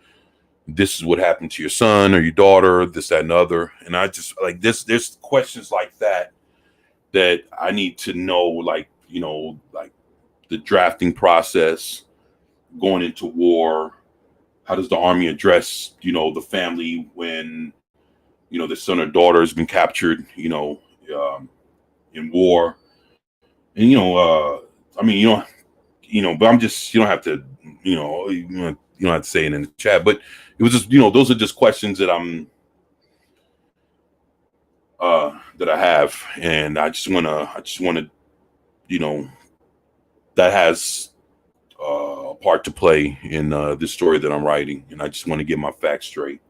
A: this is what happened to your son or your daughter, this, that, and the other. And I just like this, there's questions like that I need to know, like, like the drafting process going into war. How does the Army address, the family when, the son or daughter has been captured, in war? And, I mean, but I'm just, you don't have to, you don't have to say it in the chat, but it was just, those are just questions that that I have. And I just want to, that has a part to play in this story that I'm writing. And I just want to get my facts straight,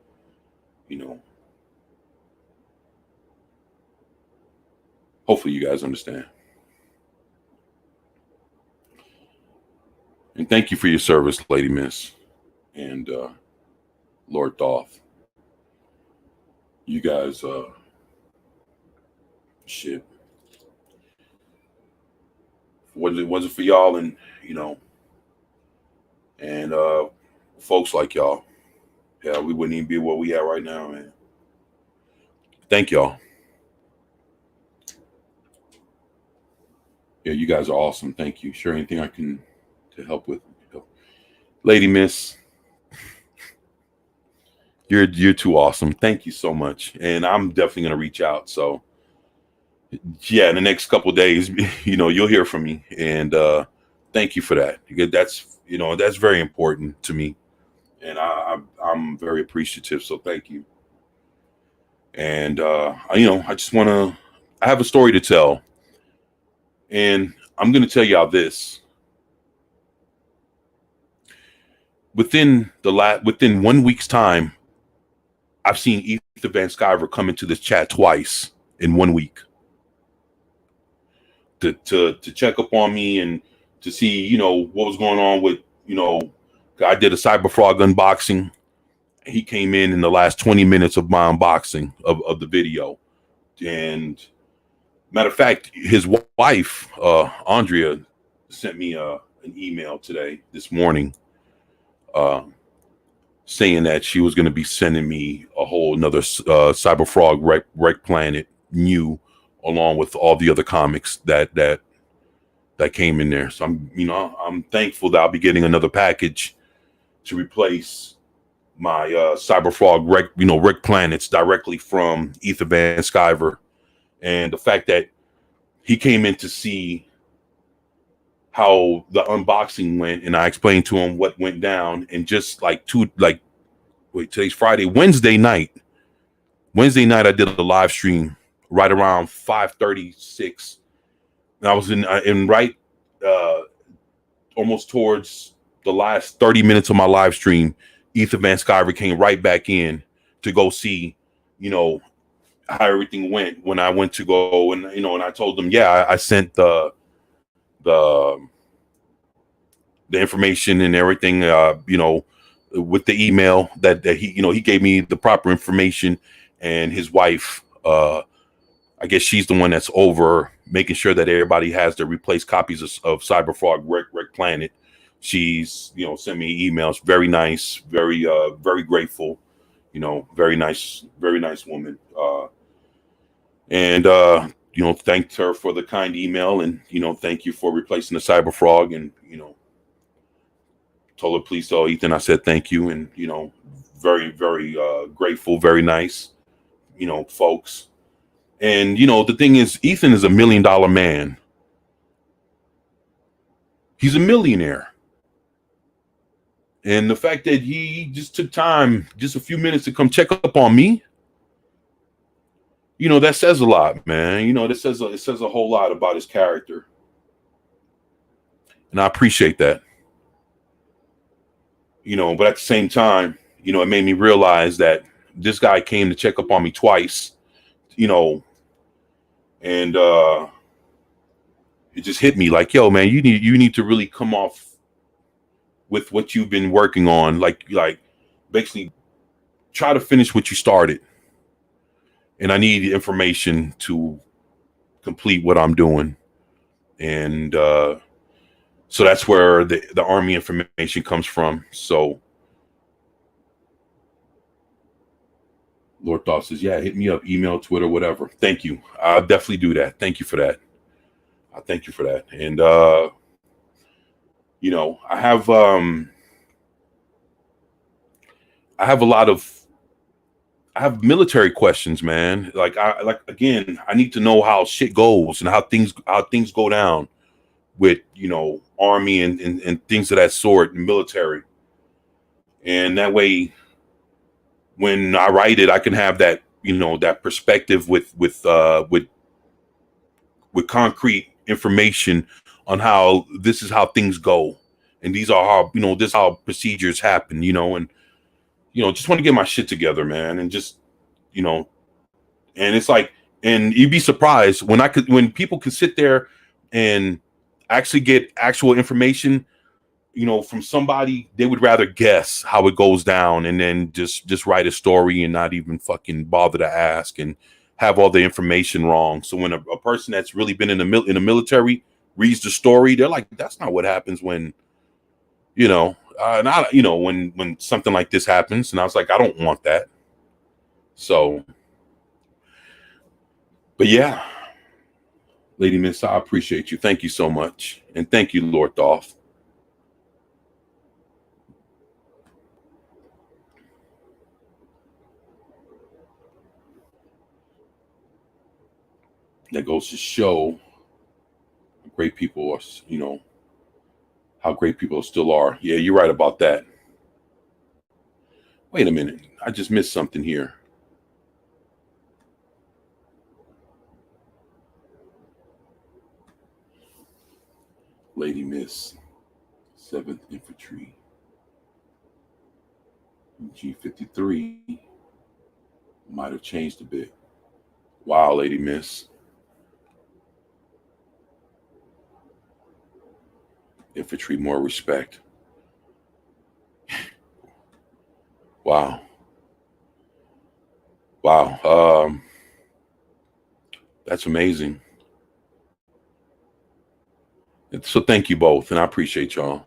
A: hopefully you guys understand. And thank you for your service, Lady Miss and Lord Doth. You guys, shit. Wasn't for y'all and, and folks like y'all, yeah, we wouldn't even be where we at right now, man. Thank y'all. Yeah, you guys are awesome. Thank you. Sure, anything I can to help with. Lady Miss, you're too awesome. Thank you so much. And I'm definitely gonna reach out. So yeah, in the next couple of days, you'll hear from me. And thank you for that. Because that's very important to me. And I'm very appreciative. So thank you. And I just wanna I have a story to tell. And I'm gonna tell y'all this. Within 1 week's time, I've seen Ether Van Sciver come into this chat twice in 1 week to check up on me and to see, what was going on with, I did a Cyberfrog unboxing. He came in the last 20 minutes of my unboxing of the video. And matter of fact, his wife, Andrea, sent me an email this morning, saying that she was going to be sending me a whole another Cyberfrog Wreck Planet new, along with all the other comics that came in there. So I'm thankful that I'll be getting another package to replace my Cyberfrog Wreck Planets directly from Ether Van Sciver. And the fact that he came in to see how the unboxing went, and I explained to him what went down, and just today's Friday, Wednesday night I did a live stream right around 5:36, and I was in right almost towards the last 30 minutes of my live stream. Ether Van Sciver came right back in to go see you know, how everything went when I went to go, and and I told them, yeah, I sent the the information and everything, with the email that he, he gave me the proper information, and his wife, I guess she's the one that's over making sure that everybody has their replaced copies of Cyberfrog Wreck Planet. She's, sent me emails. Very nice, very grateful. Very nice woman. And thanked her for the kind email, and thank you for replacing the Cyberfrog, and told her, please tell Ethan I said thank you, and very grateful, very nice, folks. And the thing is, Ethan is $1 million man. He's a millionaire. And the fact that he just took time, just a few minutes, to come check up on me, that says a lot, man. It says a whole lot about his character. And I appreciate that. But at the same time, it made me realize that this guy came to check up on me twice, and it just hit me like, yo, man, you need to really come off with what you've been working on, like basically try to finish what you started. And I need information to complete what I'm doing. And so that's where the Army information comes from. So Lord Thought says, yeah, hit me up, email, Twitter, whatever. Thank you. I'll definitely do that. Thank you for that. I thank you for that. And I have military questions, man. Again, I need to know how shit goes and how things go down with, Army and things of that sort, military. And that way, when I write it, I can have that, that perspective with concrete information on how this is how things go, and these are how this is how procedures happen, and just want to get my shit together, man, and just and it's like, and you'd be surprised when people can sit there and actually get actual information, from somebody. They would rather guess how it goes down and then just write a story and not even fucking bother to ask and have all the information wrong. So when a person that's really been in the military reads the story, they're like, that's not what happens when, not when something like this happens. And I was like, I don't want that. So, but yeah, Lady Miss, I appreciate you. Thank you so much. And thank you, Lord Thoth. That goes to show great people are, how great people still are. Yeah, you're right about that. Wait a minute. I just missed something here. Lady Miss, 7th Infantry, G53 might have changed a bit. Wow, Lady Miss. Infantry, more respect. Wow. Wow. That's amazing. So thank you both, and I appreciate y'all.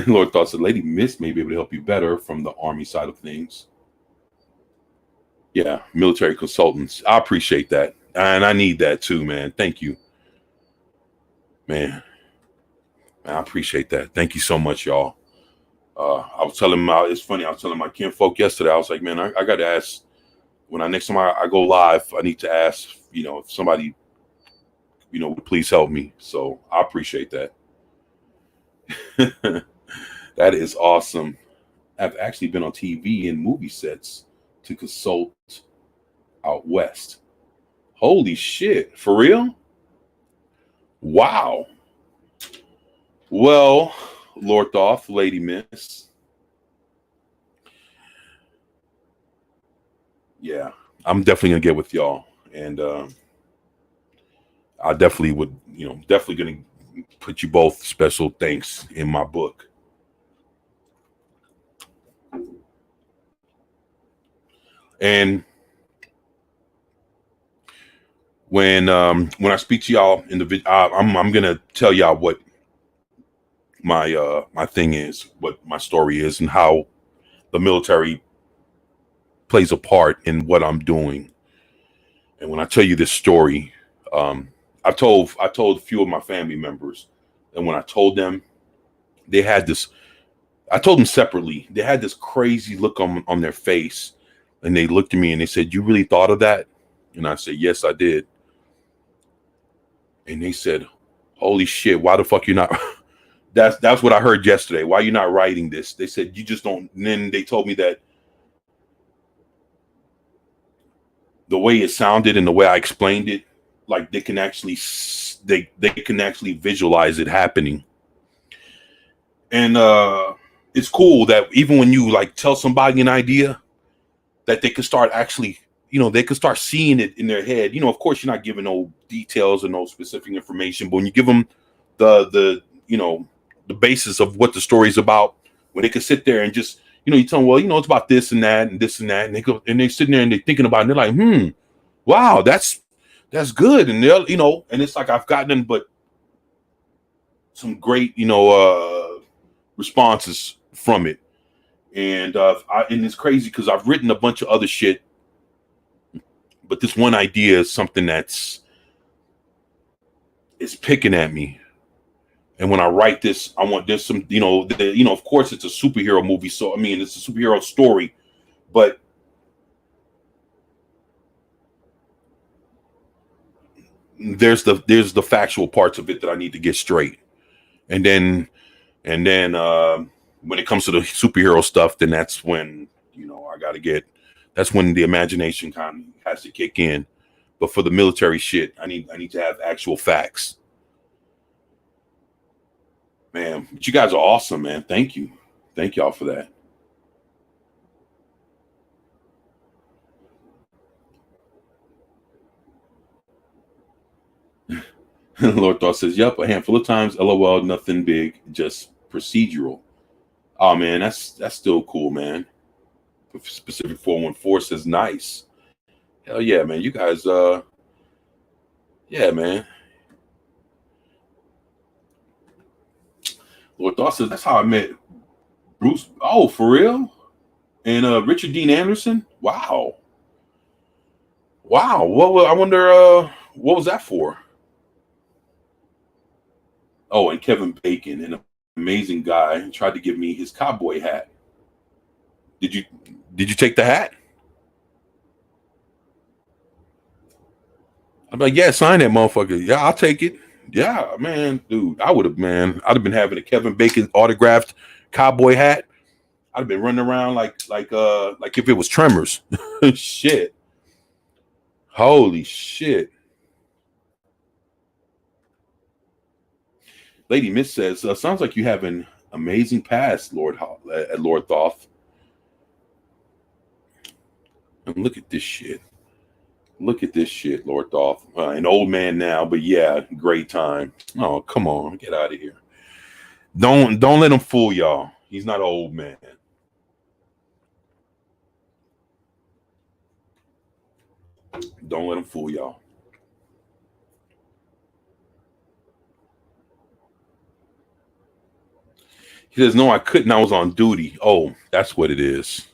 A: Lord Thought said, Lady Miss may be able to help you better from the Army side of things. Yeah, military consultants. I appreciate that. And I need that too, man. Thank you. Man, I appreciate that. Thank you so much, y'all. I was telling it's funny, I was telling my kinfolk yesterday, I was like, man, I got to ask, when next time I go live, I need to ask, if somebody, would please help me. So I appreciate that. That is awesome. I've actually been on TV and movie sets to consult out west. Holy shit. For real? Wow. Well, Lord Thoth, Lady Miss, yeah, I'm definitely gonna get with y'all, and I definitely would, definitely gonna put you both special thanks in my book. And when I speak to y'all in the video, I'm gonna tell y'all what my thing is, what my story is, and how the military plays a part in what I'm doing. And when I tell you this story, um, I told a few of my family members, and when I told them, they had this. I told them separately. They had this crazy look on their face, and they looked at me and they said, "You really thought of that?" And I said, "Yes, I did." And they said, "Holy shit! Why the fuck you not?" That's what I heard yesterday. Why you not writing this? They said you just don't. And then they told me that the way it sounded and the way I explained it, like they can actually they can actually visualize it happening. And it's cool that even when you like tell somebody an idea, that they can start actually, they can start seeing it in their head. Of course, you're not giving no details or no specific information, but when you give them the the basis of what the story's about, when they can sit there and just, you tell them, well, it's about this and that and this and that, and they go and they're sitting there and they're thinking about it, and they're like, wow, that's good, and they'll, and it's like I've gotten but some great, responses from it. And and it's crazy because I've written a bunch of other shit, but this one idea is something it's picking at me. And when I write this, I want there's some, of course it's a superhero movie, so I mean it's a superhero story, but there's the factual parts of it that I need to get straight. And then when it comes to the superhero stuff, then that's when, I got to get, that's when the imagination kind of has to kick in. But for the military shit, I need to have actual facts. Man, but you guys are awesome, man. Thank you. Thank y'all for that. Lord Thought says, "Yep, a handful of times. LOL, nothing big, just procedural." Oh man, that's still cool, man. Specific 414 says, "Nice." Hell yeah, man. You guys, yeah, man. Lord Thought says, "That's how I met Bruce." Oh, for real? And Richard Dean Anderson. Wow, wow. I wonder, what was that for? Oh, and Kevin Bacon, an amazing guy, tried to give me his cowboy hat. Did you did you take the hat? I'm like, yeah, sign that motherfucker. Yeah, I'll take it. Yeah, man, dude, I'd have been having a Kevin Bacon autographed cowboy hat. I'd have been running around like if it was Tremors. Shit. Holy shit. Lady Miss says, sounds like you have an amazing past, Lord Thoth. And look at this shit. Look at this shit, Lord Thoth. An old man now, but yeah, great time. Oh, come on, get out of here. Don't let him fool y'all. He's not an old man. Don't let him fool y'all. He says, no, I couldn't. I was on duty. Oh, that's what it is.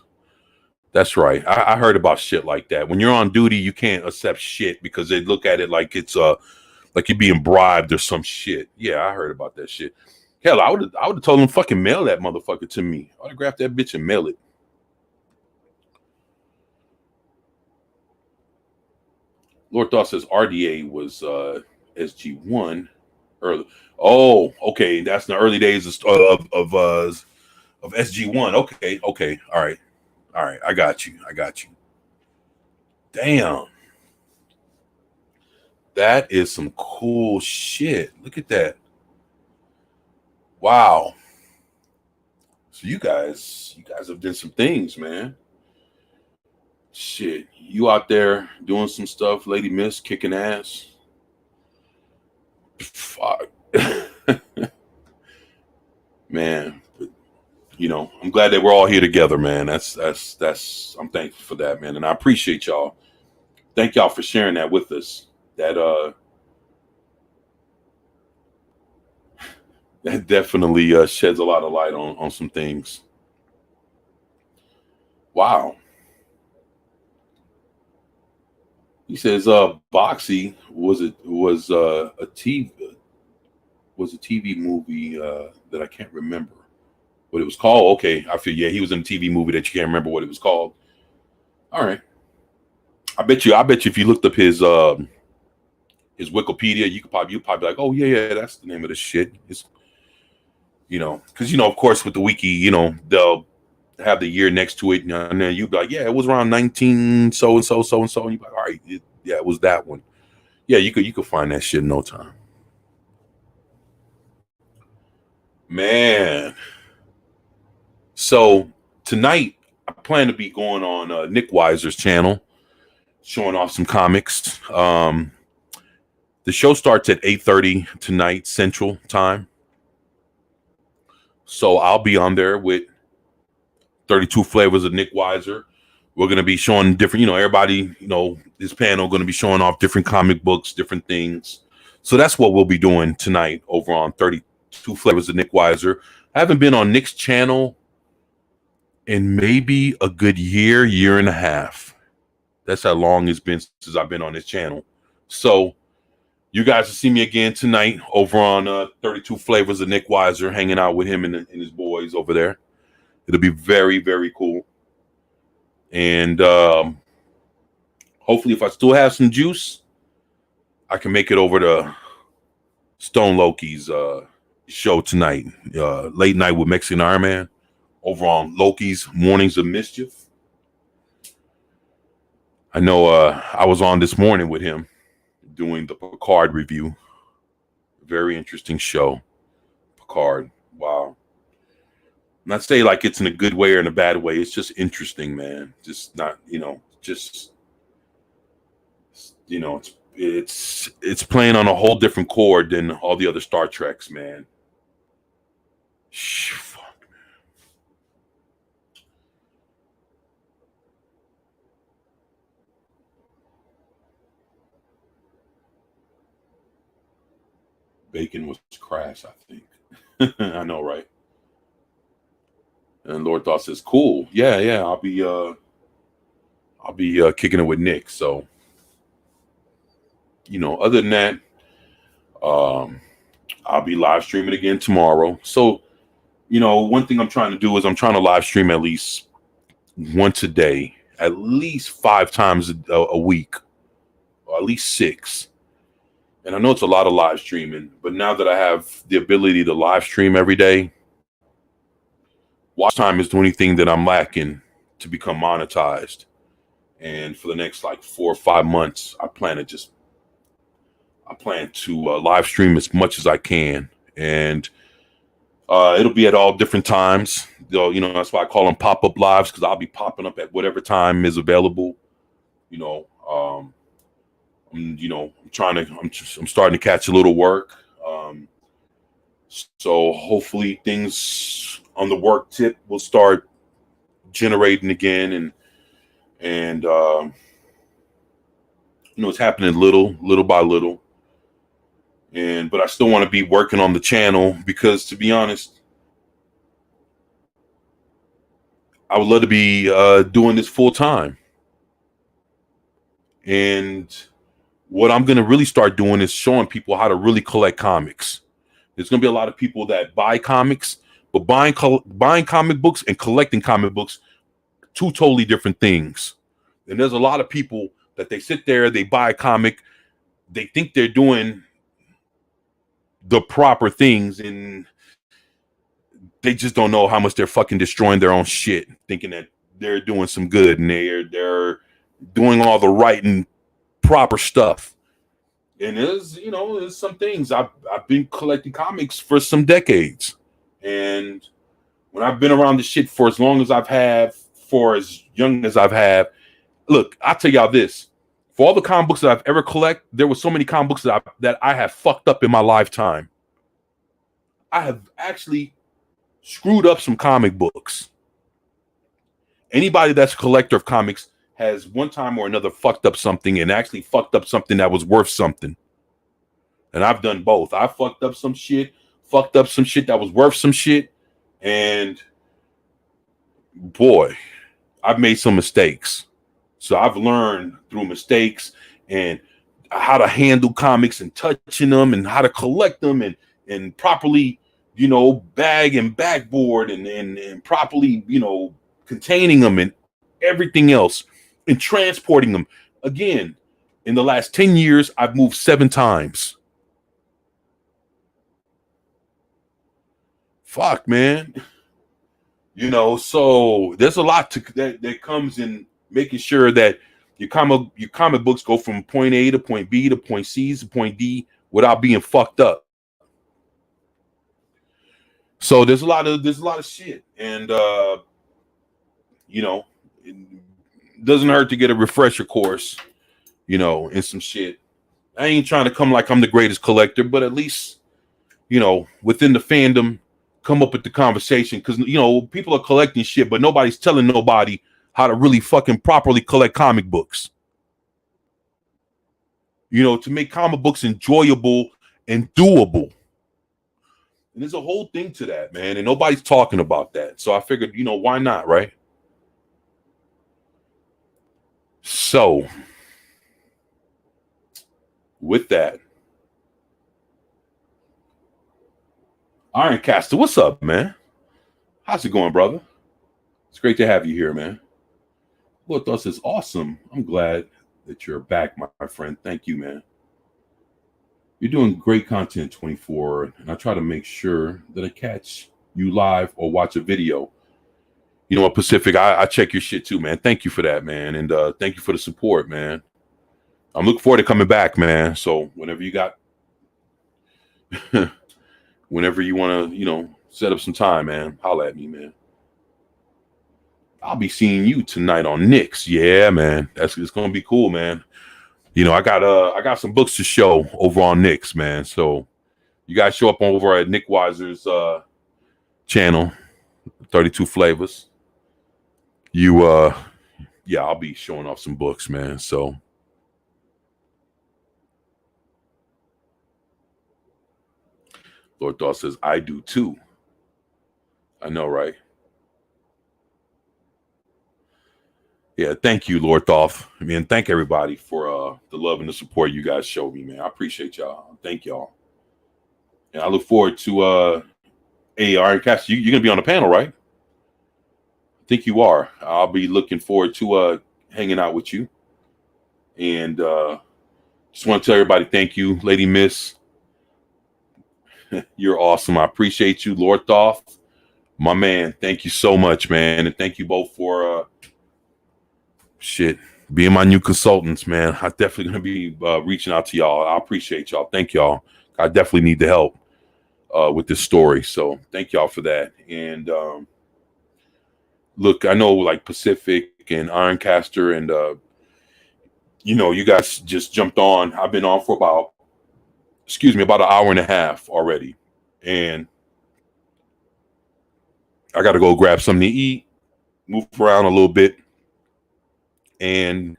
A: That's right. I heard about shit like that. When you're on duty, you can't accept shit because they look at it like it's like you're being bribed or some shit. Yeah, I heard about that shit. Hell, I would have told him fucking mail that motherfucker to me. Autograph that bitch and mail it. Lord Thought says RDA was SG1 early. Oh, okay. That's in the early days of SG1. Okay, okay. All right. All right. I got you. I got you. Damn. That is some cool shit. Look at that. Wow. So you guys have done some things, man. Shit, you out there doing some stuff, Lady Miss, kicking ass. Fuck. Man, but, I'm glad that we're all here together, man. That's I'm thankful for that, man. And I appreciate y'all. Thank y'all for sharing that with us. That definitely sheds a lot of light on some things. Wow. He says Boxy was a TV movie that I can't remember what it was called. Okay, I feel, yeah, he was in a TV movie that you can't remember what it was called. All right. I bet you if you looked up his Wikipedia, you'd probably be like, oh yeah, that's the name of the shit. It's because of course with the wiki, they'll have the year next to it, and then you'd be like, yeah, it was around 19 so and so and you'd be like, all right, yeah, it was that one. Yeah, you could find that shit in no time. Man. So tonight I plan to be going on Nick Weiser's channel, showing off some comics. The show starts at 8:30 tonight Central Time. So I'll be on there with 32 Flavors of Nick Weiser. We're going to be showing different, everybody, this panel going to be showing off different comic books, different things. So that's what we'll be doing tonight over on 32 Flavors of Nick Weiser. I haven't been on Nick's channel in maybe a good year and a half. That's how long it's been since I've been on this channel. So you guys will see me again tonight over on 32 Flavors of Nick Weiser, hanging out with him and his boys over there. It'll be very, very cool. And hopefully if I still have some juice, I can make it over to Stone Loki's show tonight, Late Night with Mexican Iron Man, over on Loki's Mornings of Mischief. I know I was on this morning with him doing the Picard review. Very interesting show. Picard. Wow. Not say like it's in a good way or in a bad way. It's just interesting, man. Just not, it's playing on a whole different chord than all the other Star Treks, man. Fuck, man. Bacon was crass, I think. I know, right? And Lord Thought says, "Cool, yeah. I'll be kicking it with Nick." So, other than that, I'll be live streaming again tomorrow. So, one thing I'm trying to do is I'm trying to live stream at least once a day, at least 5 times a week, or at least 6. And I know it's a lot of live streaming, but now that I have the ability to live stream every day, watch time is the only thing that I'm lacking to become monetized. And for the next like 4 or 5 months, I plan to live stream as much as I can, and it'll be at all different times. That's why I call them pop-up lives, because I'll be popping up at whatever time is available. I'm starting to catch a little work. So hopefully things on the work tip will start generating again, and it's happening little by little. But I still want to be working on the channel, because to be honest, I would love to be doing this full time. And what I'm going to really start doing is showing people how to really collect comics. There's going to be a lot of people that buy comics, but buying comic books and collecting comic books, 2 totally different things. And there's a lot of people that they sit there, they buy a comic, they think they're doing the proper things, and they just don't know how much they're fucking destroying their own shit, thinking that they're doing some good and they're doing all the right and proper stuff. And there's some things. I've been collecting comics for some decades, and when I've been around this shit for as long as I've had, for as young as I've had, Look, I'll tell y'all this. For all the comic books that I've ever collected, there were so many comic books that I have fucked up in my lifetime. I have actually screwed up some comic books. Anybody that's a collector of comics has one time or another fucked up something and actually fucked up something that was worth something. And I've done both. I fucked up some shit that was worth some shit. And boy, I've made some mistakes. So I've learned through mistakes and how to handle comics and touching them and how to collect them and properly, bag and backboard and properly, containing them and everything else and transporting them. Again, in the last 10 years, I've moved 7 times. Fuck, man. So there's a lot that comes in making sure that your comic books go from point A to point B to point C to point D without being fucked up. So there's a lot of shit, and it doesn't hurt to get a refresher course, in some shit. I ain't trying to come like I'm the greatest collector, but at least, within the fandom, come up with the conversation, because people are collecting shit, but nobody's telling nobody how to really fucking properly collect comic books. To make comic books enjoyable and doable. And there's a whole thing to that, man, and nobody's talking about that. So I figured, why not, right? So with that, Ironcaster, what's up, man? How's it going, brother? It's great to have you here, man. Lord Thoughts is awesome. I'm glad that you're back, my friend. Thank you, man. You're doing great content 24, and I try to make sure that I catch you live or watch a video. Pacific, I check your shit too, man. Thank you for that, man. And thank you for the support, man. I'm looking forward to coming back, man. So whenever you want to, set up some time, man, holla at me, man. I'll be seeing you tonight on Knicks. Yeah, man. It's gonna be cool, man. I got some books to show over on Knicks, man. So you guys show up over at Nick Weiser's channel, 32 Flavors. I'll be showing off some books, man. So Lord Thought says, I do too. I know, right? Yeah, thank you, Lord Thoth. Thank everybody for the love and the support you guys show me, man. I appreciate y'all. Thank y'all. And I look forward to Ironcaster. You're gonna be on the panel, right? I think you are. I'll be looking forward to hanging out with you. And just want to tell everybody thank you, Lady Miss. You're awesome. I appreciate you, Lord Thoth. My man, thank you so much, man. And thank you both for being my new consultants, man. I'm definitely gonna be reaching out to y'all. I appreciate y'all. Thank y'all. I definitely need the help with this story. So thank y'all for that. And look, I know like Pacific and Ironcaster and you guys just jumped on. I've been on for about an hour and a half already. And I gotta go grab something to eat, move around a little bit, and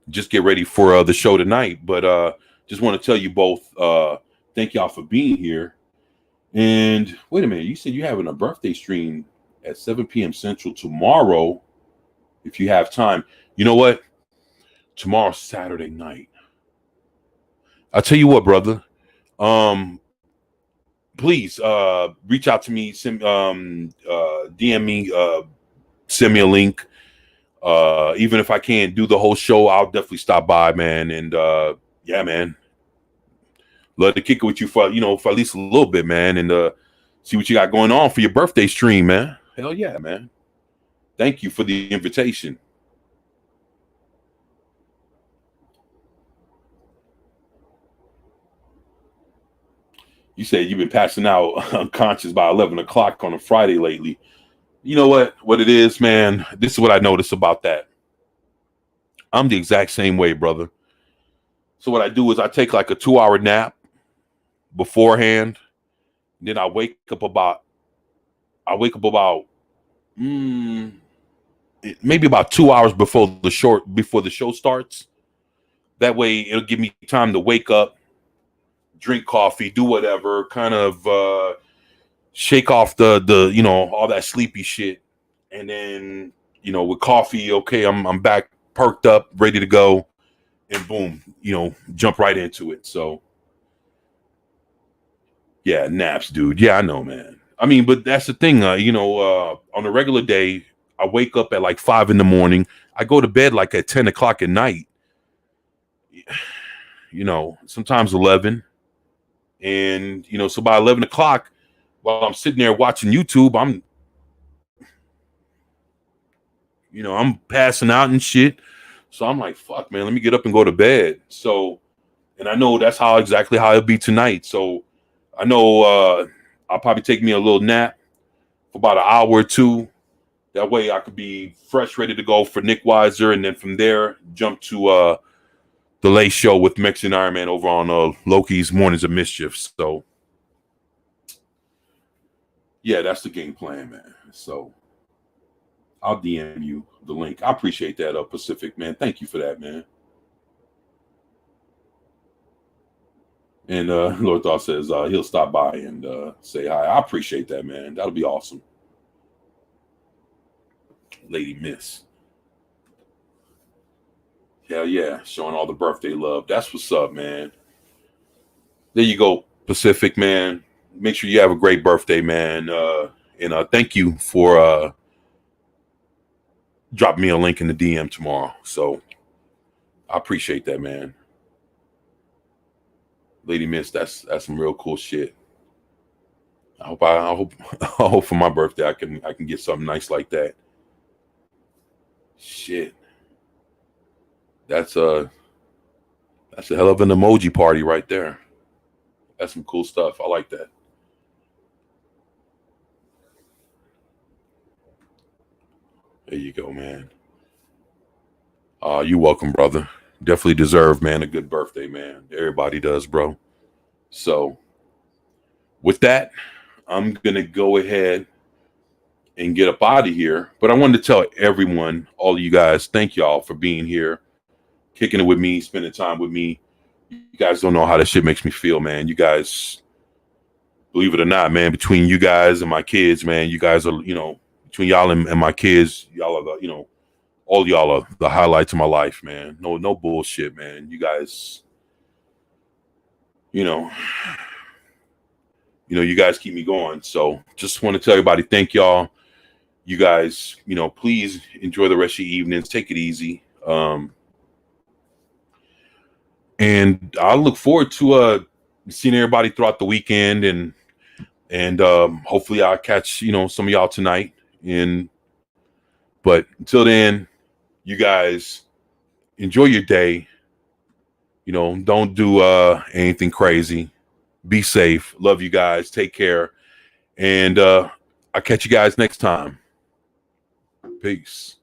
A: just get ready for the show tonight. But just want to tell you both, thank y'all for being here. And wait a minute, you said you're having a birthday stream at 7 p.m. Central tomorrow, if you have time. You know what? Tomorrow's Saturday night. I'll tell you what, brother. Please reach out to me, DM me, send me a link. Even if I can't do the whole show, I'll definitely stop by, man. And yeah, man, love to kick it with you for at least a little bit, man, and see what you got going on for your birthday stream, man. Hell yeah, man. Thank you for the invitation. You said you've been passing out unconscious by 11 o'clock on a Friday lately. You know what it is, man? This is what I noticed about that. I'm the exact same way, brother. So what I do is I take like a 2 hour nap beforehand. Then I wake up about mm, maybe about 2 hours before the show starts. That way it'll give me time to wake up, drink coffee, do whatever, kind of shake off the all that sleepy shit. And then, with coffee, okay, I'm back perked up, ready to go, and boom, jump right into it. So yeah, naps, dude. Yeah, I know, man. I mean, but that's the thing, on a regular day, I wake up at like 5 in the morning. I go to bed like at 10 o'clock at night, sometimes 11. And, so by 11 o'clock, while I'm sitting there watching YouTube, I'm passing out and shit. So I'm like, fuck, man, let me get up and go to bed. So, and I know that's exactly how it'll be tonight. So I know I'll probably take me a little nap for about an hour or two. That way I could be fresh, ready to go for Nick Weiser. And then from there, jump to the late show with Mexican Iron Man over on Loki's Mornings of Mischief. So yeah, that's the game plan, man. So I'll DM you the link. I appreciate that, Pacific, man. Thank you for that, man. And Lord Thought says he'll stop by and say hi. I appreciate that, man. That'll be awesome. Lady Miss. Hell yeah. Showing all the birthday love. That's what's up, man. There you go, Pacific, man. Make sure you have a great birthday, man. And thank you for dropping me a link in the DM tomorrow. So I appreciate that, man. Lady Miss, that's some real cool shit. I hope I hope for my birthday I can get something nice like that. Shit. That's a hell of an emoji party right there. That's some cool stuff. I like that. There you go, man. You welcome, brother. Definitely deserve, man, a good birthday, man. Everybody does, bro. So with that, I'm gonna go ahead and get up out of here. But I wanted to tell everyone, all of you guys, thank y'all for being here, kicking it with me, spending time with me. You guys don't know how this shit makes me feel, man. You guys, believe it or not, man, between you guys and my kids, man, you guys are, between y'all and my kids, y'all are the, all y'all are the highlights of my life, man. No bullshit, man. You guys, you guys keep me going. So just want to tell everybody, thank y'all. You guys, please enjoy the rest of your evenings. Take it easy. And I look forward to seeing everybody throughout the weekend, and hopefully I'll catch some of y'all tonight. But until then, you guys enjoy your day. Don't do anything crazy. Be safe. Love you guys. Take care. And I'll catch you guys next time. Peace.